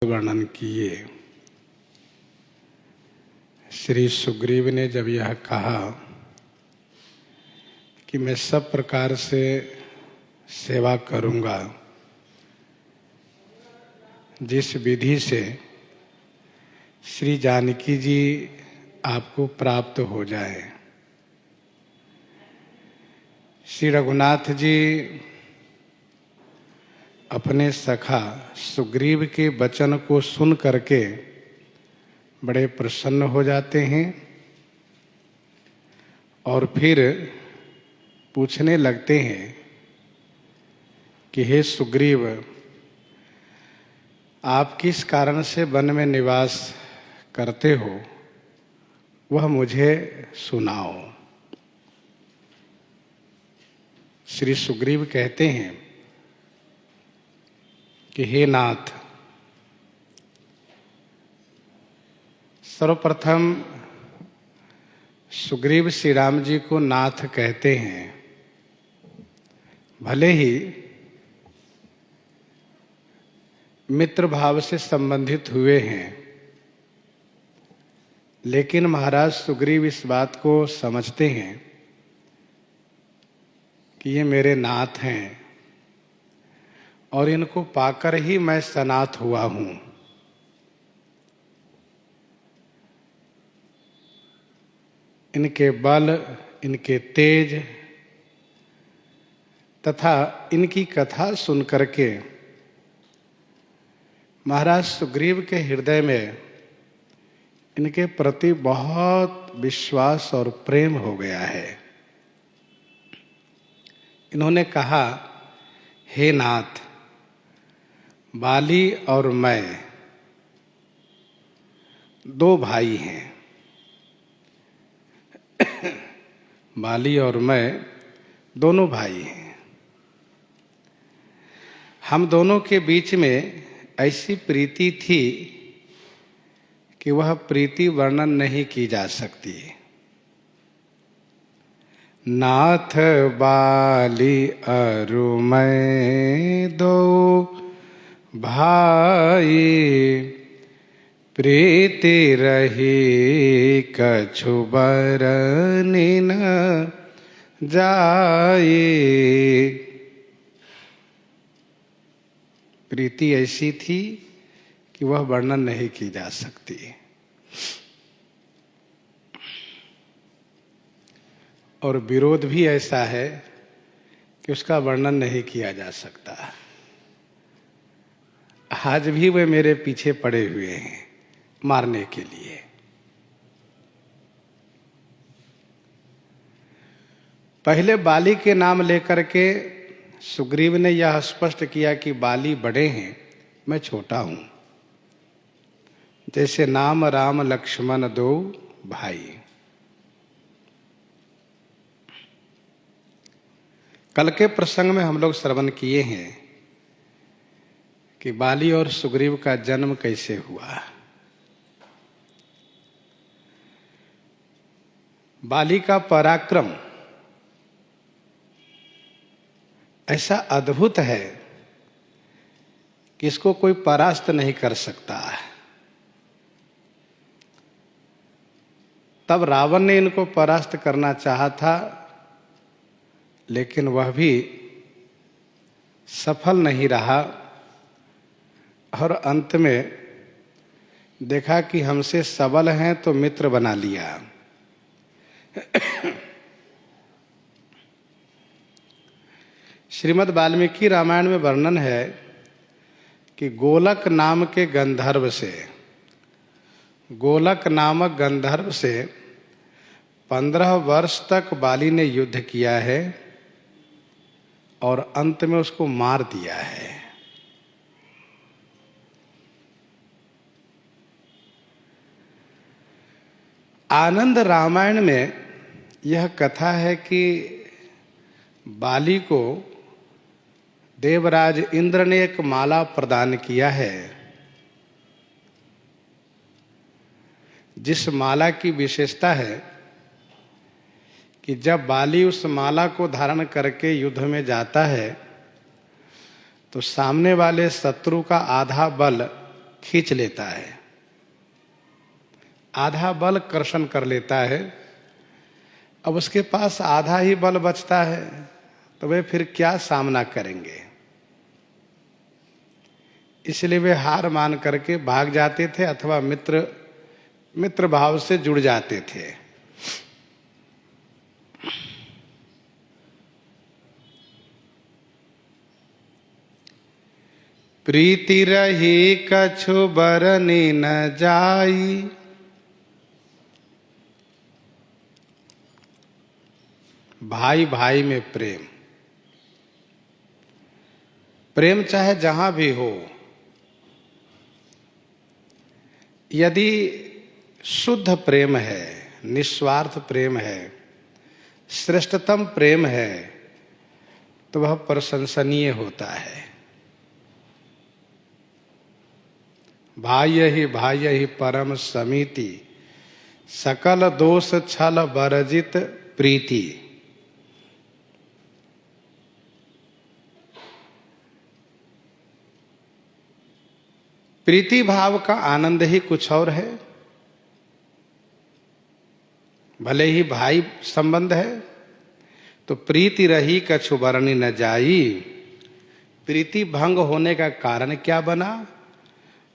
वर्णन किए। श्री सुग्रीव ने जब यह कहा कि मैं सब प्रकार से सेवा करूंगा जिस विधि से श्री जानकी जी आपको प्राप्त हो जाए। श्री रघुनाथ जी अपने सखा सुग्रीव के वचन को सुन करके बड़े प्रसन्न हो जाते हैं और फिर पूछने लगते हैं कि हे सुग्रीव, आप किस कारण से वन में निवास करते हो, वह मुझे सुनाओ। श्री सुग्रीव कहते हैं कि हे नाथ, सर्वप्रथम सुग्रीव श्री राम जी को नाथ कहते हैं। भले ही मित्र भाव से संबंधित हुए हैं, लेकिन महाराज सुग्रीव इस बात को समझते हैं कि ये मेरे नाथ हैं और इनको पाकर ही मैं सनाथ हुआ हूं। इनके बल, इनके तेज तथा इनकी कथा सुन करके महाराज सुग्रीव के हृदय में इनके प्रति बहुत विश्वास और प्रेम हो गया है। इन्होंने कहा, हे नाथ, बाली और मैं दो भाई हैं। बाली और मैं दोनों भाई हैं। हम दोनों के बीच में ऐसी प्रीति थी कि वह प्रीति वर्णन नहीं की जा सकती। नाथ बाली अरु मैं दो भाई, प्रीति रही कछु बरनि न जाई। प्रीति ऐसी थी कि वह वर्णन नहीं की जा सकती। और विरोध भी ऐसा है कि उसका वर्णन नहीं किया जा सकता। आज भी वे मेरे पीछे पड़े हुए हैं मारने के लिए। पहले बाली के नाम लेकर के सुग्रीव ने यह स्पष्ट किया कि बाली बड़े हैं, मैं छोटा हूं। जैसे नाम राम लक्ष्मण दो भाई। कल के प्रसंग में हम लोग श्रवण किए हैं कि बाली और सुग्रीव का जन्म कैसे हुआ। बाली का पराक्रम ऐसा अद्भुत है कि इसको कोई परास्त नहीं कर सकता। तब रावण ने इनको परास्त करना चाहा था, लेकिन वह भी सफल नहीं रहा और अंत में देखा कि हमसे सबल हैं तो मित्र बना लिया। श्रीमद् वाल्मीकि रामायण में वर्णन है कि गोलक नाम के गंधर्व से, गोलक नामक गंधर्व से 15 वर्ष तक बाली ने युद्ध किया है और अंत में उसको मार दिया है। आनंद रामायण में यह कथा है कि बाली को देवराज इंद्र ने एक माला प्रदान किया है, जिस माला की विशेषता है कि जब बाली उस माला को धारण करके युद्ध में जाता है तो सामने वाले शत्रु का आधा बल खींच लेता है, आधा बल कर्षण कर लेता है। अब उसके पास आधा ही बल बचता है, तो वे फिर क्या सामना करेंगे। इसलिए वे हार मान करके भाग जाते थे अथवा मित्र भाव से जुड़ जाते थे। प्रीति रही कछु बरनी न जाई, भाई भाई में प्रेम। प्रेम चाहे जहां भी हो, यदि शुद्ध प्रेम है, निस्वार्थ प्रेम है, श्रेष्ठतम प्रेम है, तो वह प्रशंसनीय होता है। भाई ही परम समीति, सकल दोष छल वर्जित प्रीति। प्रीति भाव का आनंद ही कुछ और है। भले ही भाई संबंध है, तो प्रीति रही कछु बरनी न जाई। प्रीति भंग होने का कारण क्या बना?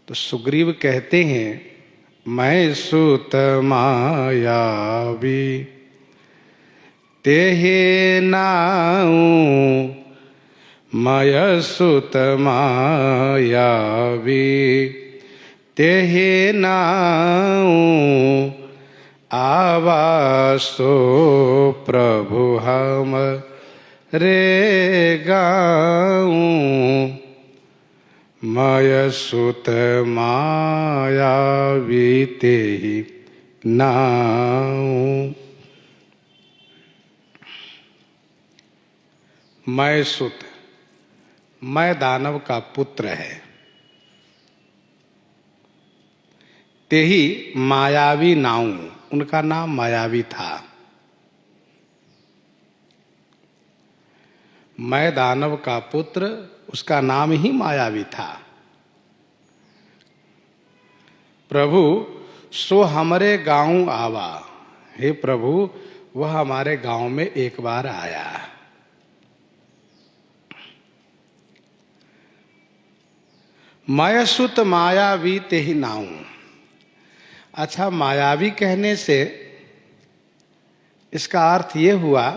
तो सुग्रीव कहते हैं, मैं सुत मायावी तेहे नाऊ, मय सुत मायावी तेहे नाऊ, आवासो प्रभु हम रे गाऊं। मय सुत मायावी तेहि नाऊं। मैं सुत, मैं दानव का पुत्र है, तेही मायावी नाऊं, उनका नाम मायावी था। मैं दानव का पुत्र, उसका नाम ही मायावी था। प्रभु सो हमरे गांव आवा, हे प्रभु वह हमारे गांव में एक बार आया। मयसुत मायावी तेहि नाऊं। अच्छा, मायावी कहने से इसका अर्थ ये हुआ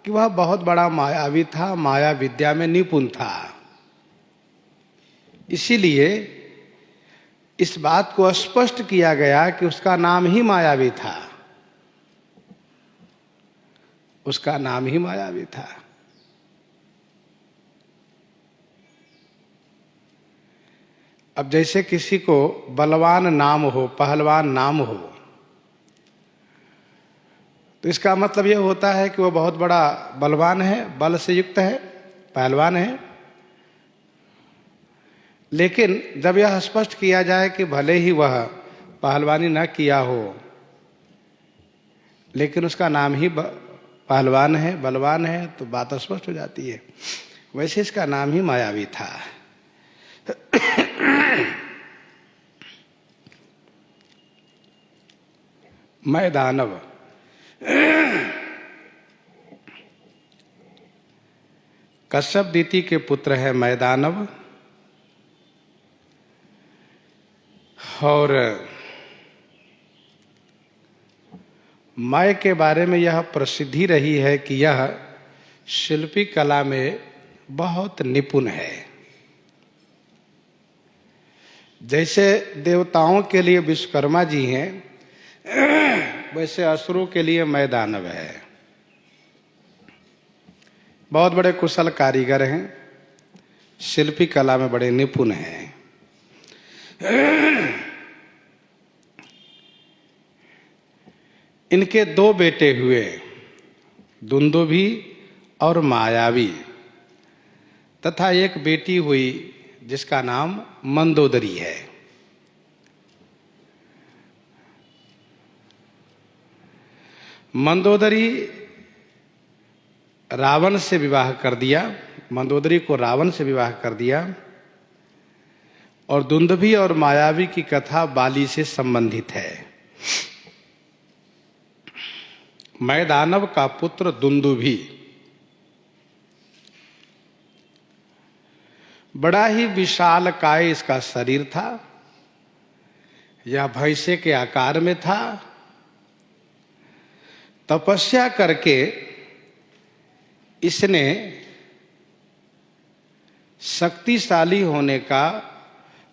कि वह बहुत बड़ा मायावी था, माया विद्या में निपुण था। इसीलिए इस बात को स्पष्ट किया गया कि उसका नाम ही मायावी था, उसका नाम ही मायावी था। अब जैसे किसी को बलवान नाम हो, पहलवान नाम हो, तो इसका मतलब यह होता है कि वह बहुत बड़ा बलवान है, बल से युक्त है, पहलवान है। लेकिन जब यह स्पष्ट किया जाए कि भले ही वह पहलवानी न किया हो, लेकिन उसका नाम ही पहलवान है, बलवान है, तो बात स्पष्ट हो जाती है। वैसे इसका नाम ही मायावी था। मैं दानव, कश्यप दीति के पुत्र है मैं दानव। और मैं के बारे में यह प्रसिद्धि रही है कि यह शिल्पी कला में बहुत निपुण है। जैसे देवताओं के लिए विश्वकर्मा जी हैं, वैसे असुरों के लिए मैं दानव है। बहुत बड़े कुशल कारीगर हैं, शिल्पी कला में बड़े निपुण हैं। इनके दो बेटे हुए, दुंदुभी और मायावी, तथा एक बेटी हुई जिसका नाम मंदोदरी है। मंदोदरी रावण से विवाह कर दिया, मंदोदरी को रावण से विवाह कर दिया। और दुंदुभी और मायावी की कथा बाली से संबंधित है। मैदानव का पुत्र दुंदुभी बड़ा ही विशाल काय इसका शरीर था। यह भैंसे के आकार में था। तपस्या करके इसने शक्तिशाली होने का,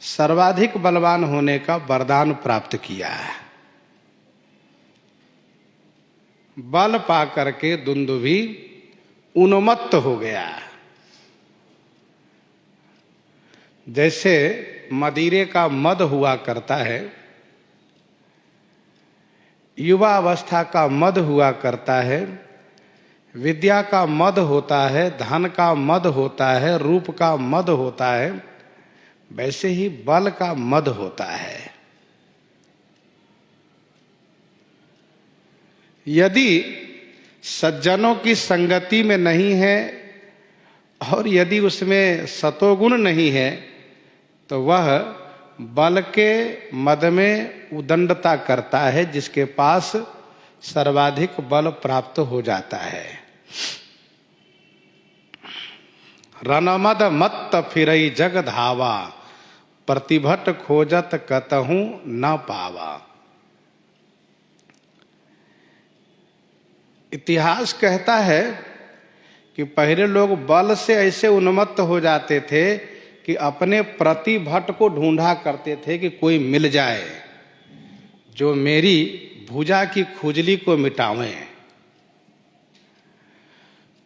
सर्वाधिक बलवान होने का वरदान प्राप्त किया है। बल पा करके दुंदुभी उन्मत्त हो गया। जैसे मदिरे का मद हुआ करता है, युवा अवस्था का मद हुआ करता है, विद्या का मद होता है, धन का मद होता है, रूप का मद होता है, वैसे ही बल का मद होता है। यदि सज्जनों की संगति में नहीं है और यदि उसमें सतोगुण नहीं है तो वह बल के मद में उदंडता करता है, जिसके पास सर्वाधिक बल प्राप्त हो जाता है। रणमद मत्त फिरई जग धावा, प्रतिभट खोजत कतहूं न पावा। इतिहास कहता है कि पहले लोग बल से ऐसे उन्मत्त हो जाते थे कि अपने प्रतिभट को ढूंढा करते थे कि कोई मिल जाए जो मेरी भुजा की खुजली को मिटावे।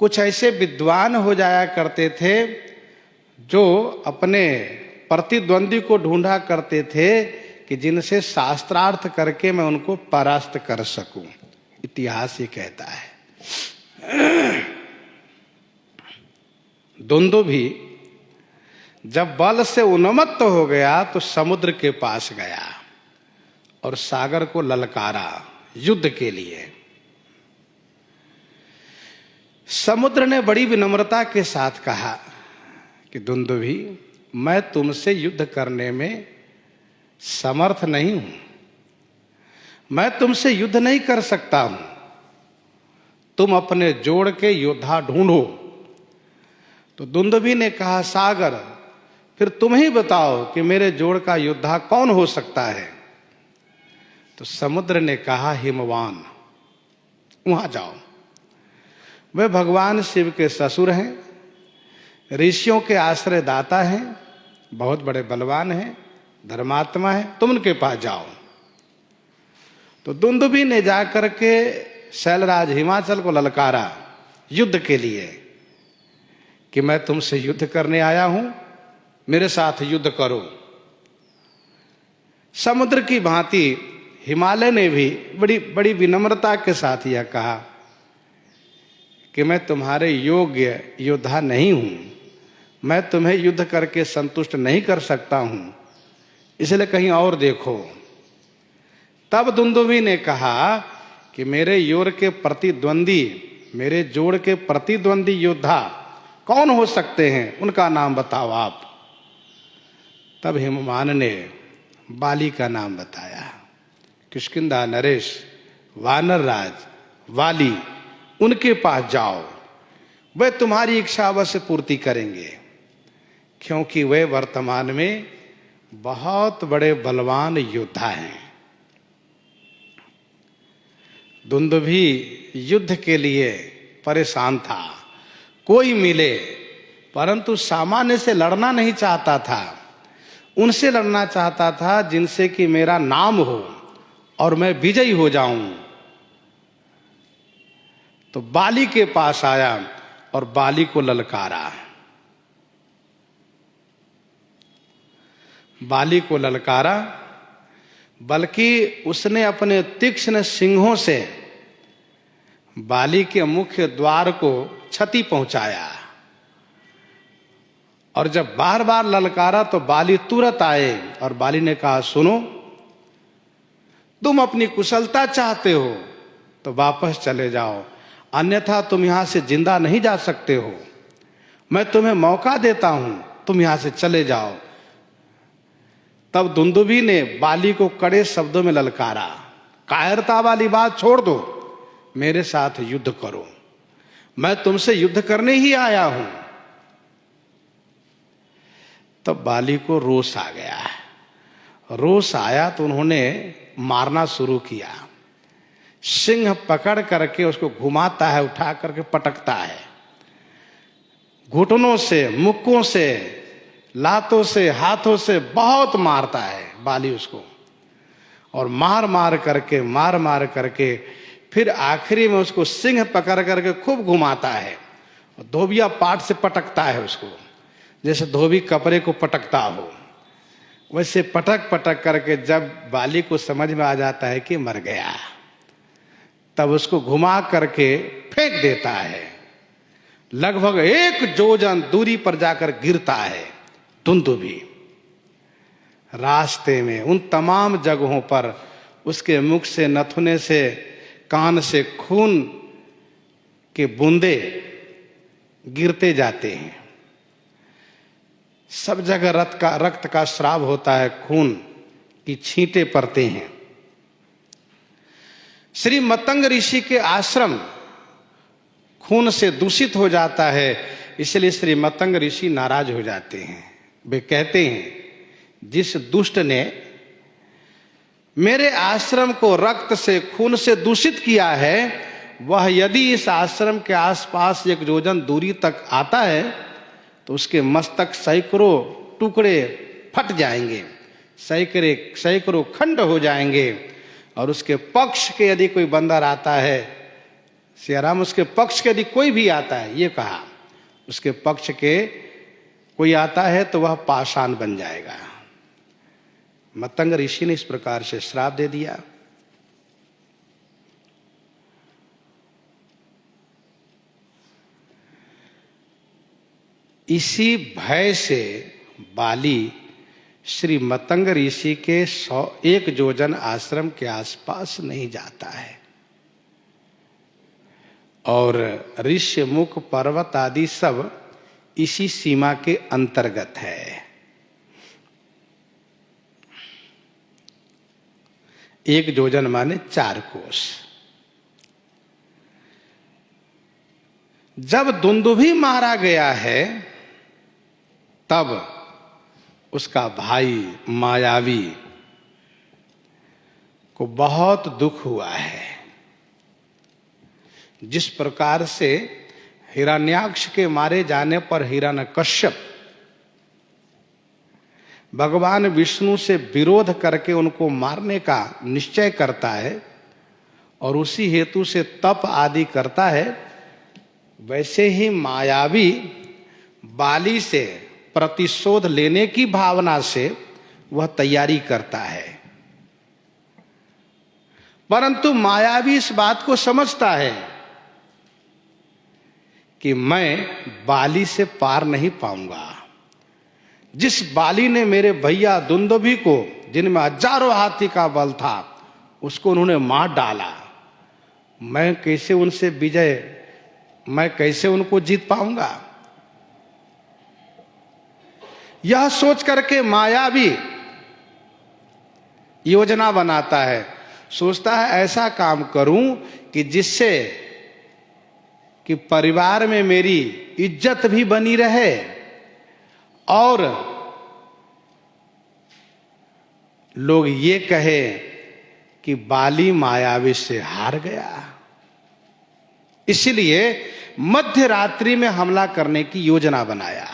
कुछ ऐसे विद्वान हो जाया करते थे जो अपने प्रतिद्वंदी को ढूंढा करते थे कि जिनसे शास्त्रार्थ करके मैं उनको परास्त कर सकूं। इतिहास ये कहता है। दुंदुभी जब बल से उन्मत्त हो गया तो समुद्र के पास गया और सागर को ललकारा युद्ध के लिए। समुद्र ने बड़ी विनम्रता के साथ कहा कि दुंदुभी, मैं तुमसे युद्ध करने में समर्थ नहीं हूं, मैं तुमसे युद्ध नहीं कर सकता हूं, तुम अपने जोड़ के योद्धा ढूंढो। तो दुंदुभी ने कहा, सागर, फिर तुम ही बताओ कि मेरे जोड़ का योद्धा कौन हो सकता है। तो समुद्र ने कहा, हिमवान, वहां जाओ। वे भगवान शिव के ससुर हैं, ऋषियों के आश्रय दाता हैं, बहुत बड़े बलवान हैं, धर्मात्मा हैं, तुम उनके पास जाओ। तो दुंदुभी ने जाकर के शैलराज हिमाचल को ललकारा युद्ध के लिए कि मैं तुमसे युद्ध करने आया हूं, मेरे साथ युद्ध करो। समुद्र की भांति हिमालय ने भी बड़ी बड़ी विनम्रता के साथ यह कहा कि मैं तुम्हारे योग्य योद्धा नहीं हूं, मैं तुम्हें युद्ध करके संतुष्ट नहीं कर सकता हूं, इसलिए कहीं और देखो। तब दुंदुभी ने कहा कि मेरे योर के प्रतिद्वंदी, मेरे जोड़ के प्रतिद्वंदी योद्धा कौन हो सकते हैं, उनका नाम बताओ आप। तब हिमवान ने बाली का नाम बताया। किष्किंधा नरेश, वानर राज, वाली, उनके पास जाओ, वे तुम्हारी इच्छा अवश्य पूर्ति करेंगे, क्योंकि वे वर्तमान में बहुत बड़े बलवान योद्धा हैं। दुंदुभी युद्ध के लिए परेशान था, कोई मिले, परंतु सामान्य से लड़ना नहीं चाहता था, उनसे लड़ना चाहता था जिनसे कि मेरा नाम हो और मैं विजयी हो जाऊं। तो बाली के पास आया और बाली को ललकारा। बाली को ललकारा, बल्कि उसने अपने तीक्ष्ण सिंहों से बाली के मुख्य द्वार को क्षति पहुंचाया। और जब बार बार ललकारा तो बाली तुरंत आए और बाली ने कहा, सुनो, तुम अपनी कुशलता चाहते हो तो वापस चले जाओ, अन्यथा तुम यहां से जिंदा नहीं जा सकते हो। मैं तुम्हें मौका देता हूं, तुम यहां से चले जाओ। तब दुंदुभी ने बाली को कड़े शब्दों में ललकारा, कायरता वाली बात छोड़ दो, मेरे साथ युद्ध करो, मैं तुमसे युद्ध करने ही आया हूं। तब बाली को रोष आ गया। रोष आया तो उन्होंने मारना शुरू किया। सिंह पकड़ करके उसको घुमाता है, उठा करके पटकता है, घुटनों से, मुक्कों से, लातों से, हाथों से बहुत मारता है बाली उसको। और मार मार करके फिर आखिरी में उसको सिंह पकड़ करके खूब घुमाता है, धोबिया पाट से पटकता है उसको, जैसे धोबी कपड़े को पटकता हो। वैसे पटक पटक करके जब बाली को समझ में आ जाता है कि मर गया, तब उसको घुमा करके फेंक देता है। लगभग 1 जोजन दूरी पर जाकर गिरता है दुंदुभी। रास्ते में उन तमाम जगहों पर उसके मुख से, नथुने से, कान से खून के बूंदे गिरते जाते हैं। सब जगह रक्त का स्राव होता है, खून की छींटे पड़ते हैं। श्री मतंग ऋषि के आश्रम खून से दूषित हो जाता है, इसलिए श्री मतंग ऋषि नाराज हो जाते हैं। वे कहते हैं, जिस दुष्ट ने मेरे आश्रम को रक्त से, खून से दूषित किया है, वह यदि इस आश्रम के आसपास 1 जोजन दूरी तक आता है तो उसके मस्तक सैकड़ों टुकड़े फट जाएंगे, सैकड़ों खंड हो जाएंगे। और उसके पक्ष के यदि कोई बंदर आता है, सियाराम, उसके पक्ष के यदि कोई भी आता है, ये कहा, उसके पक्ष के कोई आता है तो वह पाषाण बन जाएगा। मतंग ऋषि ने इस प्रकार से श्राप दे दिया। इसी भय से बाली श्री मतंग ऋषि के 1 जोजन आश्रम के आसपास नहीं जाता है। और ऋष्यमुख पर्वत आदि सब इसी सीमा के अंतर्गत है। 1 जोजन माने 4 कोस। जब दुंदुभी मारा गया है, तब उसका भाई मायावी को बहुत दुख हुआ है। जिस प्रकार से हिरण्याक्ष के मारे जाने पर हिरण्यकश्यप भगवान विष्णु से विरोध करके उनको मारने का निश्चय करता है और उसी हेतु से तप आदि करता है, वैसे ही मायावी बाली से प्रतिशोध लेने की भावना से वह तैयारी करता है। परंतु मायावी इस बात को समझता है कि मैं बाली से पार नहीं पाऊंगा। जिस बाली ने मेरे भैया दुंदुभी को, जिनमें हजारों हाथी का बल था, उसको उन्होंने मार डाला, मैं कैसे उनको जीत पाऊंगा। यह सोच करके मायावी योजना बनाता है, सोचता है ऐसा काम करूं कि जिससे कि परिवार में मेरी इज्जत भी बनी रहे और लोग ये कहे कि बाली मायावी से हार गया। इसलिए मध्य रात्रि में हमला करने की योजना बनाया।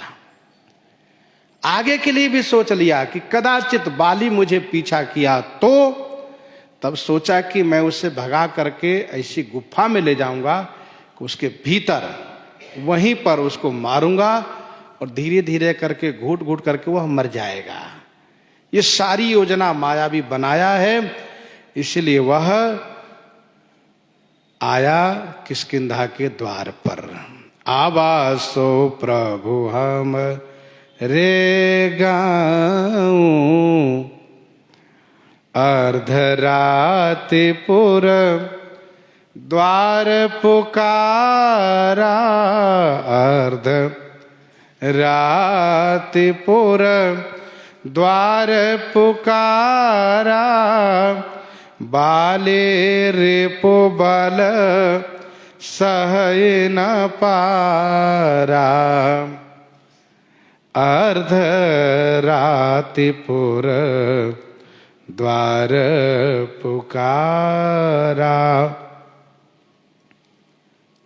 आगे के लिए भी सोच लिया कि कदाचित बाली मुझे पीछा किया तो, तब सोचा कि मैं उसे भगा करके ऐसी गुफा में ले जाऊंगा कि उसके भीतर वहीं पर उसको मारूंगा और धीरे धीरे करके घूट घूट करके वह मर जाएगा। ये सारी योजना मायावी बनाया है। इसलिए वह आया किष्किंधा के द्वार पर। आवासो प्रभु हम रे गाऊं, अर्धराति पुर द्वार पुकारा, अर्ध राति पुर द्वार पुकारा, बाले रिपु बल सह न पारा। अर्ध रातिपुर द्वार पुकारा।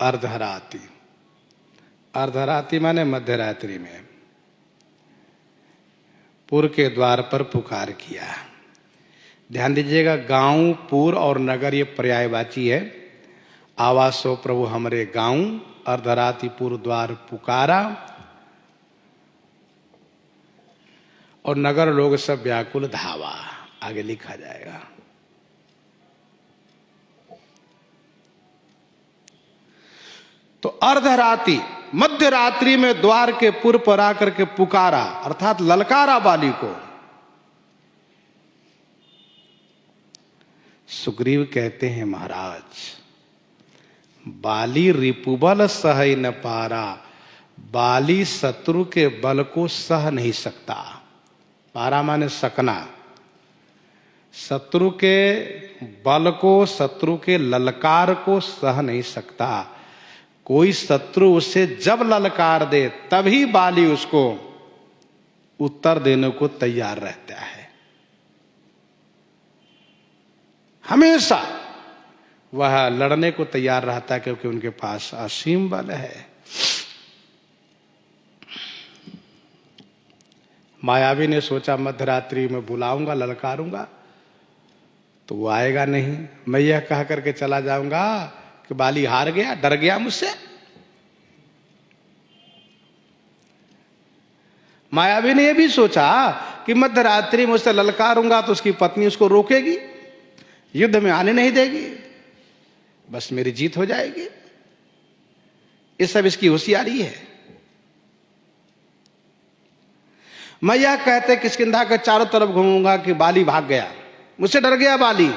अर्धराति, अर्धराति माने मध्य रात्रि में पुर के द्वार पर पुकार किया। ध्यान दीजिएगा, गांव, पुर और नगर ये पर्यायवाची है। आवासो प्रभु हमरे गांव, अर्धराति पुर द्वार पुकारा, और नगर लोग सब व्याकुल धावा। आगे लिखा जाएगा। तो अर्धराति, मध्य रात्रि में द्वार के पुर पर आकर के पुकारा, अर्थात ललकारा बाली को। सुग्रीव कहते हैं, महाराज बाली रिपुबल सह न पारा। बाली शत्रु के बल को सह नहीं सकता। पारा माने सकना। शत्रु के बल को, शत्रु के ललकार को सह नहीं सकता। कोई शत्रु उसे जब ललकार दे तभी बाली उसको उत्तर देने को तैयार रहता है। हमेशा वह लड़ने को तैयार रहता है, क्योंकि उनके पास असीम बल है। मायावी ने सोचा मध्यरात्रि में बुलाऊंगा, ललकारूंगा तो वो आएगा नहीं। मैं यह कह करके चला जाऊंगा कि बाली हार गया, डर गया मुझसे। मायावी ने यह भी सोचा कि मध्यरात्रि में उससे ललकारूंगा तो उसकी पत्नी उसको रोकेगी, युद्ध में आने नहीं देगी, बस मेरी जीत हो जाएगी। ये सब इसकी होशियारी है। मैं यह कहते किष्किंधा के चारों तरफ घूमूंगा कि बाली भाग गया, मुझसे डर गया बाली।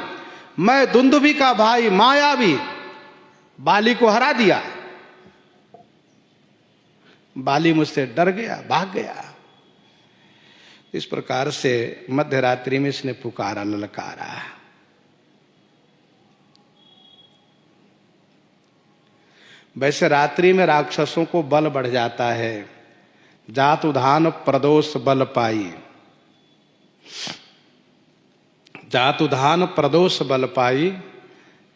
मैं दुंदुभी का भाई मायावी बाली को हरा दिया, बाली मुझसे डर गया, भाग गया। इस प्रकार से मध्यरात्रि में इसने पुकारा, ललकारा। वैसे रात्रि में राक्षसों को बल बढ़ जाता है। जात उधान प्रदोष बल पाई, जात उधान प्रदोष बल पाई,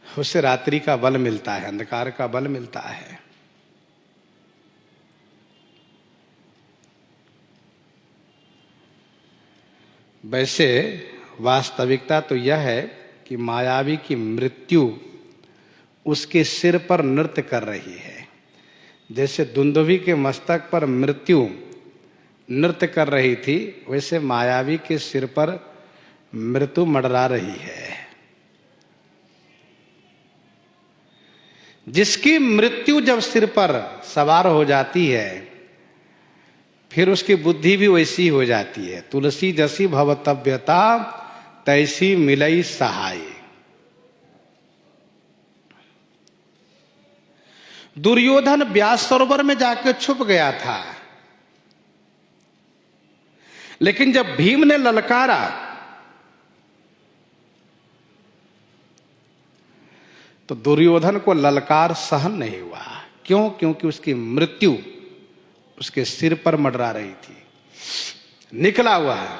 उससे रात्रि का बल मिलता है, अंधकार का बल मिलता है। वैसे वास्तविकता तो यह है कि मायावी की मृत्यु उसके सिर पर नृत्य कर रही है। जैसे दुंदुभी के मस्तक पर मृत्यु नृत्य कर रही थी, वैसे मायावी के सिर पर मृत्यु मंडरा रही है। जिसकी मृत्यु जब सिर पर सवार हो जाती है, फिर उसकी बुद्धि भी वैसी हो जाती है। तुलसी जसी भवतव्यता तैसी मिलई सहाय। दुर्योधन व्यास सरोवर में जाकर छुप गया था, लेकिन जब भीम ने ललकारा तो दुर्योधन को ललकार सहन नहीं हुआ। क्यों? क्योंकि उसकी मृत्यु उसके सिर पर मंडरा रही थी। निकला हुआ है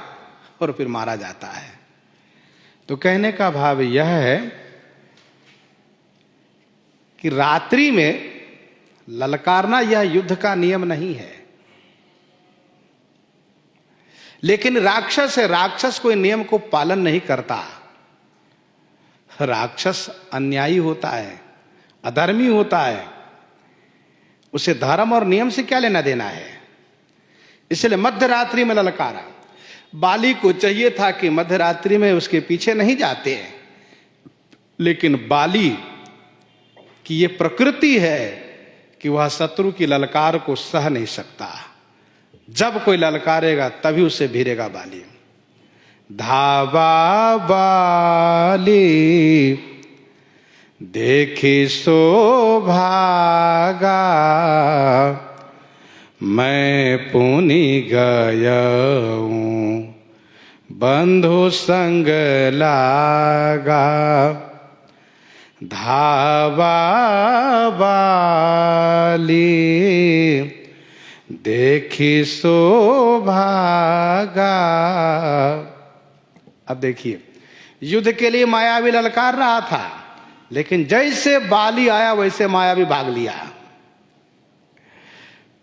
और फिर मारा जाता है। तो कहने का भाव यह है कि रात्रि में ललकारना यह युद्ध का नियम नहीं है। लेकिन राक्षस है, राक्षस कोई नियम को पालन नहीं करता। राक्षस अन्यायी होता है, अधर्मी होता है, उसे धर्म और नियम से क्या लेना देना है। इसलिए मध्यरात्रि में ललकारा। बाली को चाहिए था कि मध्यरात्रि में उसके पीछे नहीं जाते हैं, लेकिन बाली की ये प्रकृति है कि वह शत्रु की ललकार को सह नहीं सकता। जब कोई ललकारेगा तभी उसे भिड़ेगा बाली। धावा बाली देखी सो भागा, मैं पुनि गया हूँ बंधु संग लागा धावा बाली, देखी सो भागा। अब देखिए, युद्ध के लिए मायावी ललकार रहा था, लेकिन जैसे बाली आया वैसे मायावी भाग लिया।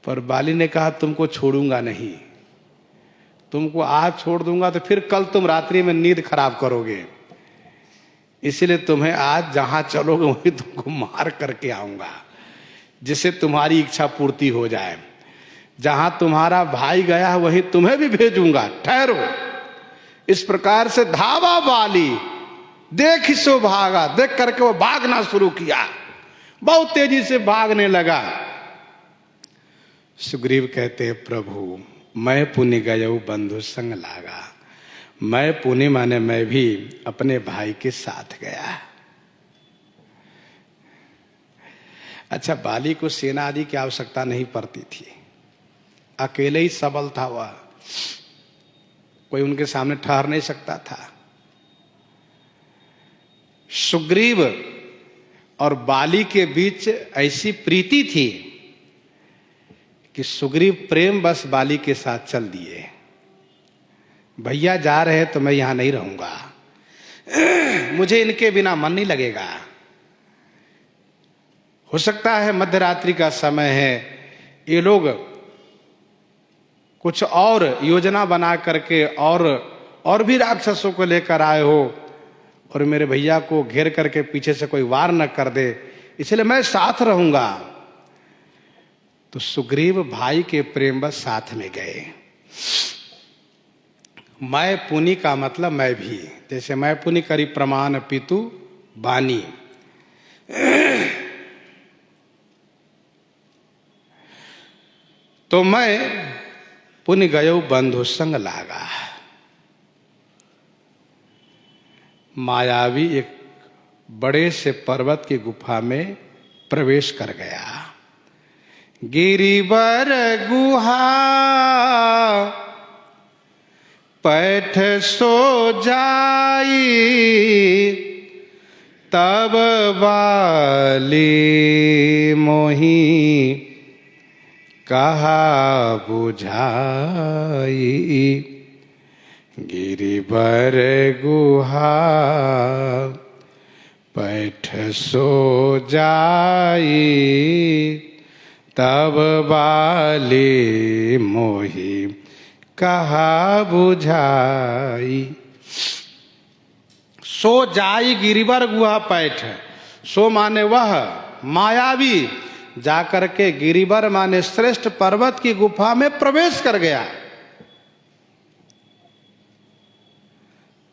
पर बाली ने कहा तुमको छोड़ूंगा नहीं, तुमको आज छोड़ दूंगा तो फिर कल तुम रात्रि में नींद खराब करोगे, इसलिए तुम्हें आज जहां चलोगे वहीं तुमको मार करके आऊंगा, जिससे तुम्हारी इच्छा पूर्ति हो जाए। जहां तुम्हारा भाई गया वहीं तुम्हें भी भेजूंगा, ठहरो। इस प्रकार से धावा बाली, देख सो भागा, देख करके वो भागना शुरू किया, बहुत तेजी से भागने लगा। सुग्रीव कहते हैं प्रभु मैं पुनि गयऊ बंधु संग लागा। मैं पुनि माने मैं भी अपने भाई के साथ गया। अच्छा, बाली को सेना आदि की आवश्यकता नहीं पड़ती थी, अकेले ही सबल था वह, कोई उनके सामने ठहर नहीं सकता था। सुग्रीव और बाली के बीच ऐसी प्रीति थी कि सुग्रीव प्रेम बस बाली के साथ चल दिए। भैया जा रहे तो मैं यहां नहीं रहूंगा, मुझे इनके बिना मन नहीं लगेगा। हो सकता है मध्यरात्रि का समय है, ये लोग कुछ और योजना बना करके और भी राक्षसों को लेकर आए हो और मेरे भैया को घेर करके पीछे से कोई वार न कर दे, इसलिए मैं साथ रहूंगा। तो सुग्रीव भाई के प्रेम बस साथ में गए। मैं पुनि का मतलब मैं भी, जैसे मैं पुनि करी प्रमाण पितु बानी। तो मैं पुनि गयो बंधु संग लागा। मायावी एक बड़े से पर्वत की गुफा में प्रवेश कर गया। गिरिवर गुहा पैठ सो जाई, तब बाली मोही कहा बुझाई। गिरिवर गुहा पैठ सो जाई, तब बाली मोही कहा बुझाई। सो जाई गिरिवर गुहा पैठ, सो माने वह मायावी जाकर के गिरिवर माने श्रेष्ठ पर्वत की गुफा में प्रवेश कर गया।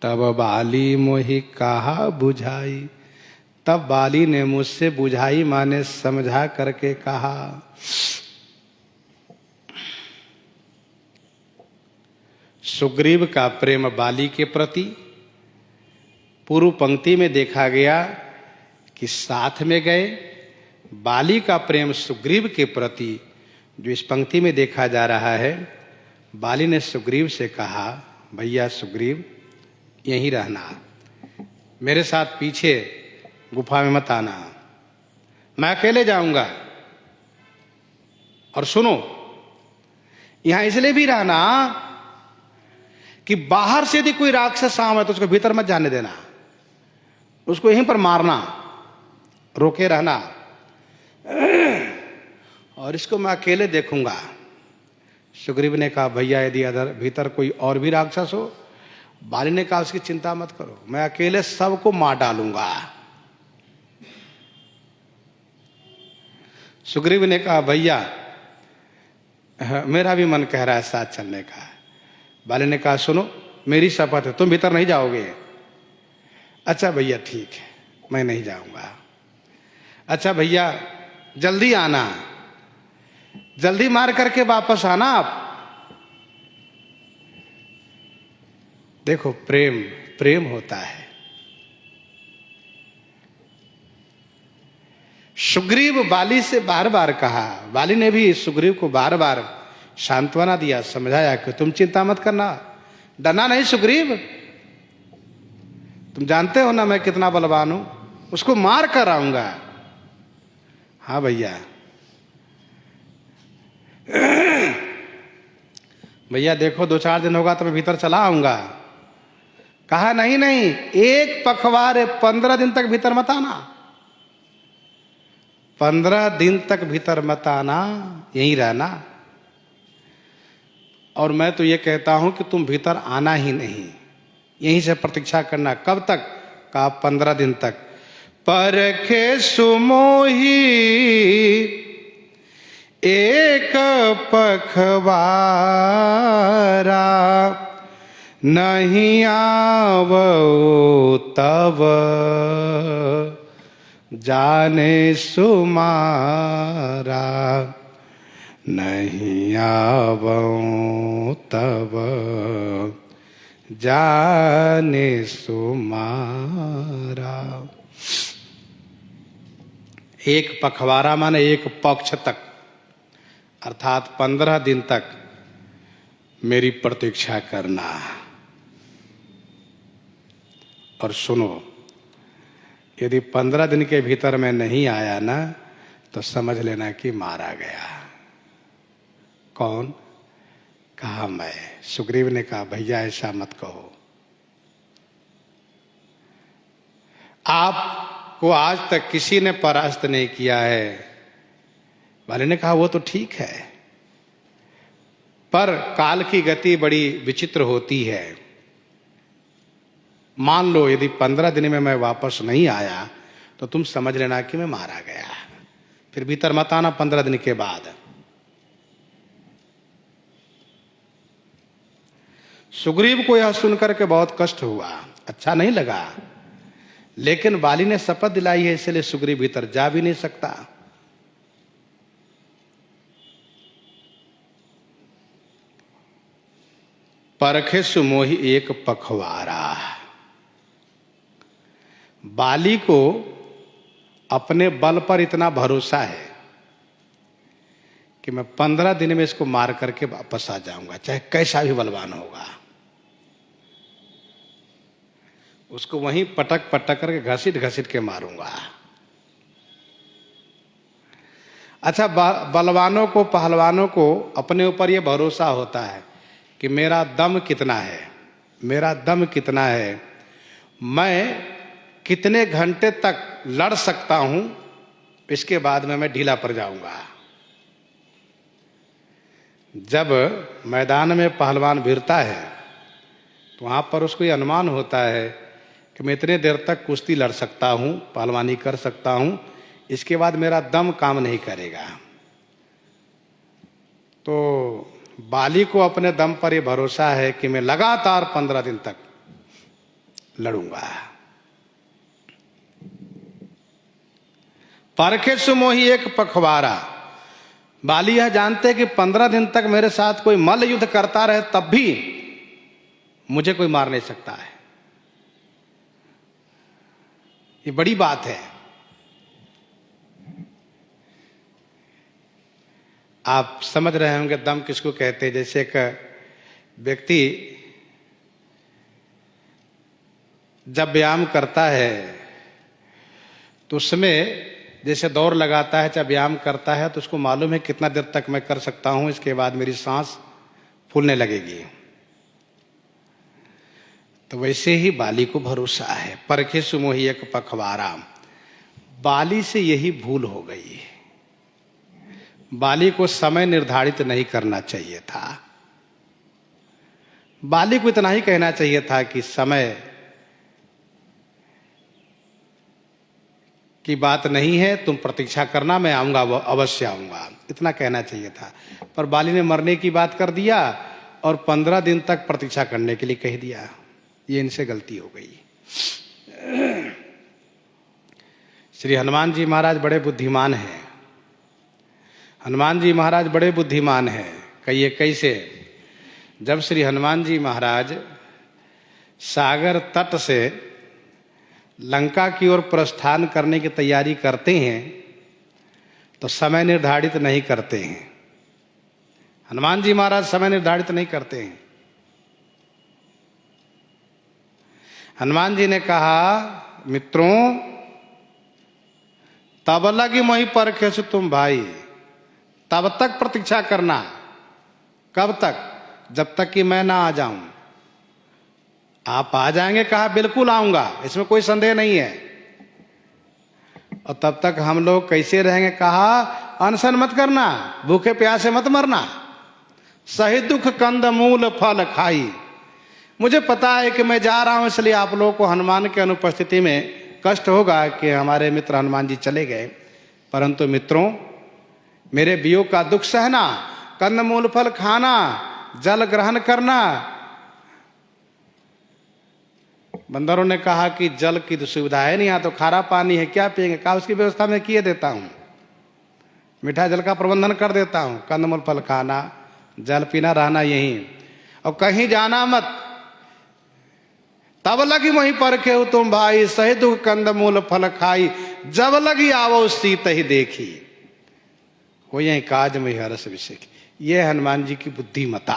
तब बाली मोही कहा बुझाई, तब बाली ने मुझसे बुझाई माने समझा करके कहा। सुग्रीव का प्रेम बाली के प्रति पूर्व पंक्ति में देखा गया कि साथ में गए। बाली का प्रेम सुग्रीव के प्रति जो इस पंक्ति में देखा जा रहा है, बाली ने सुग्रीव से कहा भैया सुग्रीव यहीं रहना, मेरे साथ पीछे गुफा में मत आना, मैं अकेले जाऊंगा। और सुनो, यहां इसलिए भी रहना कि बाहर से यदि कोई राक्षस आवे तो उसको भीतर मत जाने देना, उसको यहीं पर मारना, रोके रहना, और इसको मैं अकेले देखूंगा। सुग्रीव ने कहा भैया यदि अदर भीतर कोई और भी राक्षस हो, बाली ने कहा उसकी चिंता मत करो, मैं अकेले सबको मार डालूंगा। सुग्रीव ने कहा भैया मेरा भी मन कह रहा है साथ चलने का। बाली ने कहा सुनो मेरी शपथ है तुम भीतर नहीं जाओगे। अच्छा भैया ठीक है मैं नहीं जाऊंगा। अच्छा भैया जल्दी आना, जल्दी मार करके वापस आना आप। देखो प्रेम प्रेम होता है। सुग्रीव बाली से बार बार कहा, बाली ने भी सुग्रीव को बार बार सांत्वना दिया, समझाया कि तुम चिंता मत करना, डरना नहीं सुग्रीव, तुम जानते हो ना मैं कितना बलवान हूं, उसको मार कर आऊंगा। हाँ भैया, भैया देखो 2-4 दिन होगा तो मैं भीतर चला आऊंगा। कहा नहीं नहीं, एक पखवाड़े 15 दिन तक भीतर मत आना, 15 दिन तक भीतर मत आना, यहीं रहना। और मैं तो ये कहता हूं कि तुम भीतर आना ही नहीं, यहीं से प्रतीक्षा करना। कब तक? कहा 15 दिन तक। परखे सुमोही एक पखवारा, नहीं आवो तब जाने सुमारा, नहीं आवो तब जाने सुमारा। एक पखवारा माने एक पक्ष तक, अर्थात 15 दिन तक मेरी प्रतीक्षा करना। और सुनो, यदि 15 दिन के भीतर मैं नहीं आया ना, तो समझ लेना कि मारा गया। कौन? कहा मैं। सुग्रीव ने कहा भैया ऐसा मत कहो, आपको आज तक किसी ने परास्त नहीं किया है। वाले ने कहा वो तो ठीक है, पर काल की गति बड़ी विचित्र होती है। मान लो यदि 15 दिन में मैं वापस नहीं आया तो तुम समझ लेना कि मैं मारा गया, फिर भीतर मत आना 15 दिन के बाद। सुग्रीव को यह सुनकर के बहुत कष्ट हुआ, अच्छा नहीं लगा, लेकिन बाली ने शपथ दिलाई है, इसलिए सुग्रीव भीतर जा भी नहीं सकता। परखे सुमोही एक पखवारा। बाली को अपने बल पर इतना भरोसा है कि मैं 15 दिन में इसको मार करके वापस आ जाऊंगा, चाहे कैसा भी बलवान होगा। उसको वहीं पटक पटक करके घसीट घसीट के मारूंगा। अच्छा, बलवानों को, पहलवानों को अपने ऊपर यह भरोसा होता है कि मेरा दम कितना है, मेरा दम कितना है, मैं कितने घंटे तक लड़ सकता हूं, इसके बाद में मैं ढीला पड़ जाऊंगा। जब मैदान में पहलवान भिड़ता है तो वहां पर उसको ये अनुमान होता है कि मैं इतने देर तक कुश्ती लड़ सकता हूं, पहलवानी कर सकता हूं, इसके बाद मेरा दम काम नहीं करेगा। तो बाली को अपने दम पर यह भरोसा है कि मैं लगातार 15 दिन तक लड़ूंगा। परखे सुमोही एक पखवारा। बाली यह जानते कि 15 दिन तक मेरे साथ कोई मल्ल युद्ध करता रहे तब भी मुझे कोई मार नहीं सकता है। ये बड़ी बात है। आप समझ रहे होंगे दम किसको कहते हैं। जैसे एक व्यक्ति जब व्यायाम करता है तो उसमें जैसे दौड़ लगाता है, चाहे व्यायाम करता है, तो उसको मालूम है कितना देर तक मैं कर सकता हूं, इसके बाद मेरी सांस फूलने लगेगी। तो वैसे ही बाली को भरोसा है। परखे सुमोही एक पखवारा। बाली से यही भूल हो गई। बाली को समय निर्धारित नहीं करना चाहिए था। बाली को इतना ही कहना चाहिए था कि समय की बात नहीं है, तुम प्रतीक्षा करना, मैं आऊंगा, वो अवश्य आऊंगा, इतना कहना चाहिए था। पर बाली ने मरने की बात कर दिया और 15 दिन तक प्रतीक्षा करने के लिए कह दिया। ये इनसे गलती हो गई। श्री हनुमान जी महाराज बड़े बुद्धिमान हैं। हनुमान जी महाराज बड़े बुद्धिमान हैं। कहिए कैसे? जब श्री हनुमान जी महाराज सागर तट से लंका की ओर प्रस्थान करने की तैयारी करते हैं तो समय निर्धारित नहीं करते हैं। हनुमान जी महाराज समय निर्धारित नहीं करते हैं। हनुमान जी ने कहा, मित्रों तब लगी मोहि परखे सु तुम भाई, तब तक प्रतीक्षा करना। कब तक? जब तक कि मैं ना आ जाऊं। आप आ जाएंगे, कहा बिल्कुल आऊंगा, इसमें कोई संदेह नहीं है। और तब तक हम लोग कैसे रहेंगे? कहा अनशन मत करना, भूखे प्यासे मत मरना, सही दुख कंद मूल फल खाई। मुझे पता है कि मैं जा रहा हूं, इसलिए आप लोगों को हनुमान के अनुपस्थिति में कष्ट होगा कि हमारे मित्र हनुमान जी चले गए, परंतु मित्रों मेरे वियोग का दुख सहना, कंद मूल फल खाना, जल ग्रहण करना। बंदरों ने कहा कि जल की तो सुविधा है नहीं, यहां तो खारा पानी है, क्या पिएंगे? कहा उसकी व्यवस्था मैं किए देता हूं, मीठा जल का प्रबंधन कर देता हूं। कंदमूल फल खाना, जल पीना, रहना यहीं, और कहीं जाना मत। तब लगी वहीं परखे हो तुम भाई, सही दुख कंद मूल फल खाई, जब लगी आवो सीत ही देखी, हो यही काज में हरस विषय। ये हनुमान जी की बुद्धिमता।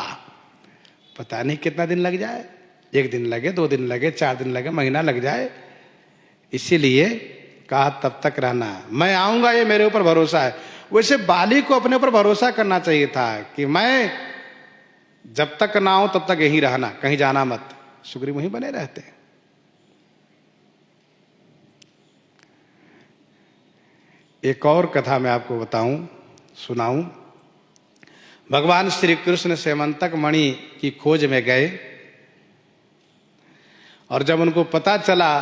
पता नहीं कितना दिन लग जाए, 1 दिन लगे, 2 दिन लगे, 4 दिन लगे, महीना लग जाए, इसीलिए कहा तब तक रहना, मैं आऊंगा, ये मेरे ऊपर भरोसा है। वैसे बाली को अपने ऊपर भरोसा करना चाहिए था कि मैं जब तक ना आऊं तब तक यहीं रहना, कहीं जाना मत। सुग्रीव वहीं बने रहते। एक और कथा मैं आपको बताऊं, सुनाऊं। भगवान श्री कृष्ण सेमंतक मणि की खोज में गए, और जब उनको पता चला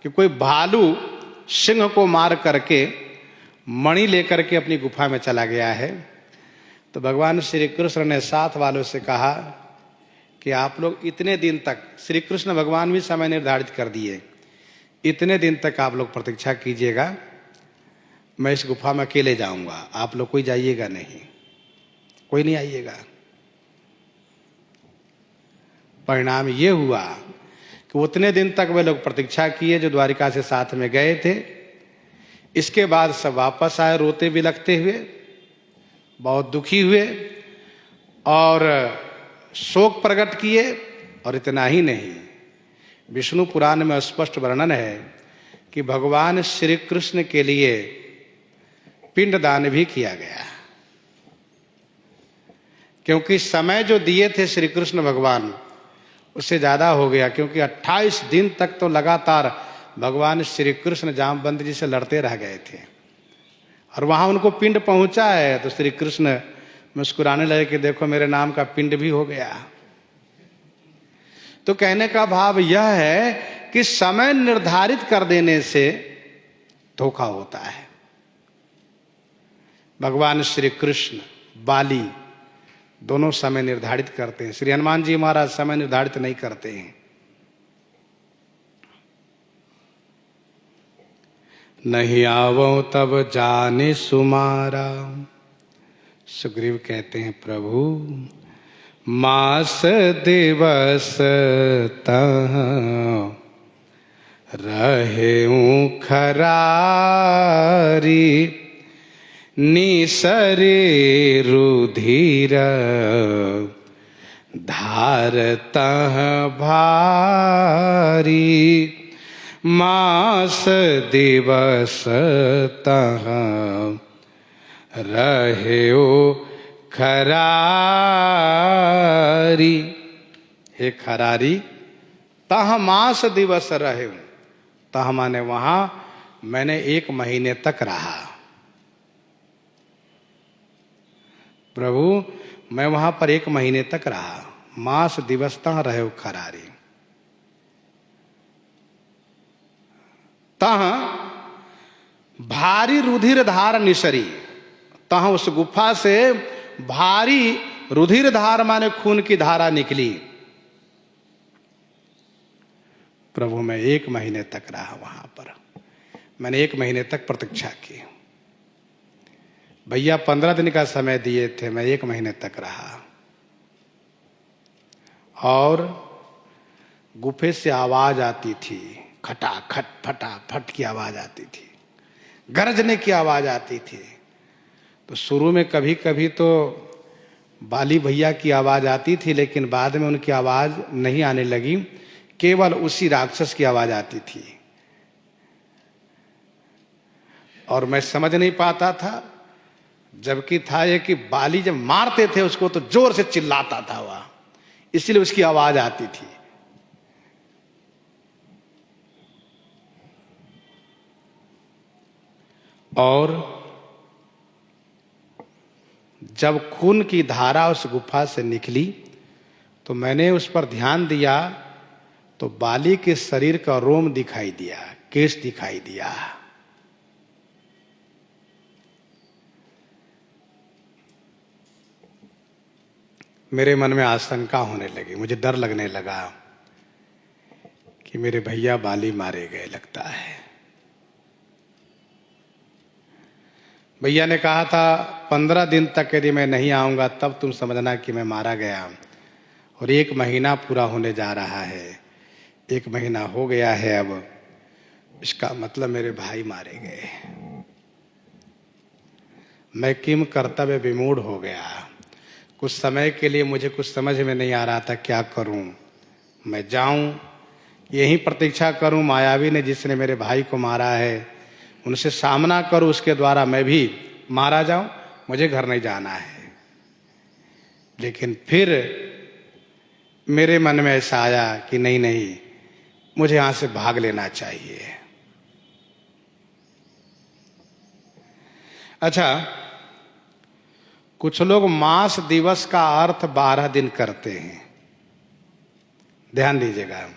कि कोई भालू सिंह को मार करके मणि लेकर के अपनी गुफा में चला गया है, तो भगवान श्री कृष्ण ने साथ वालों से कहा कि आप लोग इतने दिन तक, श्री कृष्ण भगवान भी समय निर्धारित कर दिए, इतने दिन तक आप लोग प्रतीक्षा कीजिएगा, मैं इस गुफा में अकेले जाऊंगा, आप लोग कोई जाइएगा नहीं, कोई नहीं आइएगा। परिणाम ये हुआ कि उतने दिन तक वे लोग प्रतीक्षा किए जो द्वारिका से साथ में गए थे। इसके बाद सब वापस आए रोते बिलखते हुए, बहुत दुखी हुए और शोक प्रकट किए। और इतना ही नहीं, विष्णु पुराण में स्पष्ट वर्णन है कि भगवान श्री कृष्ण के लिए पिंडदान भी किया गया, क्योंकि समय जो दिए थे श्री कृष्ण भगवान उससे ज्यादा हो गया, क्योंकि 28 दिन तक तो लगातार भगवान श्री कृष्ण जामवंत जी से लड़ते रह गए थे, और वहां उनको पिंड पहुंचा है। तो श्री कृष्ण मुस्कुराने लगे कि देखो मेरे नाम का पिंड भी हो गया। तो कहने का भाव यह है कि समय निर्धारित कर देने से धोखा होता है। भगवान श्री कृष्ण, बाली दोनों समय निर्धारित करते हैं। श्री हनुमान जी महाराज समय निर्धारित नहीं करते हैं। नहीं आवो तब जाने सुमारा। सुग्रीव कहते हैं प्रभु मास दिवस तहाँ रहेऊं खरारी, निसरे रुधिर धारतः भारी, मास दिवस तहाँ रहेओ खरारी। हे खरारी, तह मास दिवस रहे। तह माने वहां मैंने 1 महीने तक रहा। प्रभु मैं वहां पर 1 महीने तक रहा। मास दिवस तह रहे खरारी। तह भारी रुधिर धार निसरी। तह उस गुफा से भारी रुधिर धार माने खून की धारा निकली। प्रभु मैं 1 महीने तक रहा वहां पर। मैंने 1 महीने तक प्रतीक्षा की। भैया 15 दिन का समय दिए थे, मैं 1 महीने तक रहा। और गुफे से आवाज आती थी, खटाखट फटाफट की आवाज आती थी, गरजने की आवाज आती थी। तो शुरू में कभी कभी तो बाली भैया की आवाज आती थी, लेकिन बाद में उनकी आवाज नहीं आने लगी, केवल उसी राक्षस की आवाज आती थी और मैं समझ नहीं पाता था। जबकि था ये कि बाली जब मारते थे उसको तो जोर से चिल्लाता था वह, इसलिए उसकी आवाज आती थी। और जब खून की धारा उस गुफा से निकली तो मैंने उस पर ध्यान दिया तो बाली के शरीर का रोम दिखाई दिया, केश दिखाई दिया। मेरे मन में आशंका होने लगी, मुझे डर लगने लगा कि मेरे भैया बाली मारे गए लगता है। भैया ने कहा था 15 दिन तक यदि मैं नहीं आऊंगा तब तुम समझना कि मैं मारा गया। और 1 महीना पूरा होने जा रहा है, 1 महीना हो गया है अब, इसका मतलब मेरे भाई मारे गए। मैं किम कर्तव्य विमूढ़ हो गया। कुछ समय के लिए मुझे कुछ समझ में नहीं आ रहा था क्या करूं। मैं जाऊं, यहीं प्रतीक्षा करूं मायावी ने जिसने मेरे भाई को मारा है उनसे सामना करूं, उसके द्वारा मैं भी मारा जाऊं, मुझे घर नहीं जाना है। लेकिन फिर मेरे मन में ऐसा आया कि नहीं नहीं, मुझे यहां से भाग लेना चाहिए। अच्छा, कुछ लोग मास दिवस का अर्थ 12 दिन करते हैं, ध्यान दीजिएगा।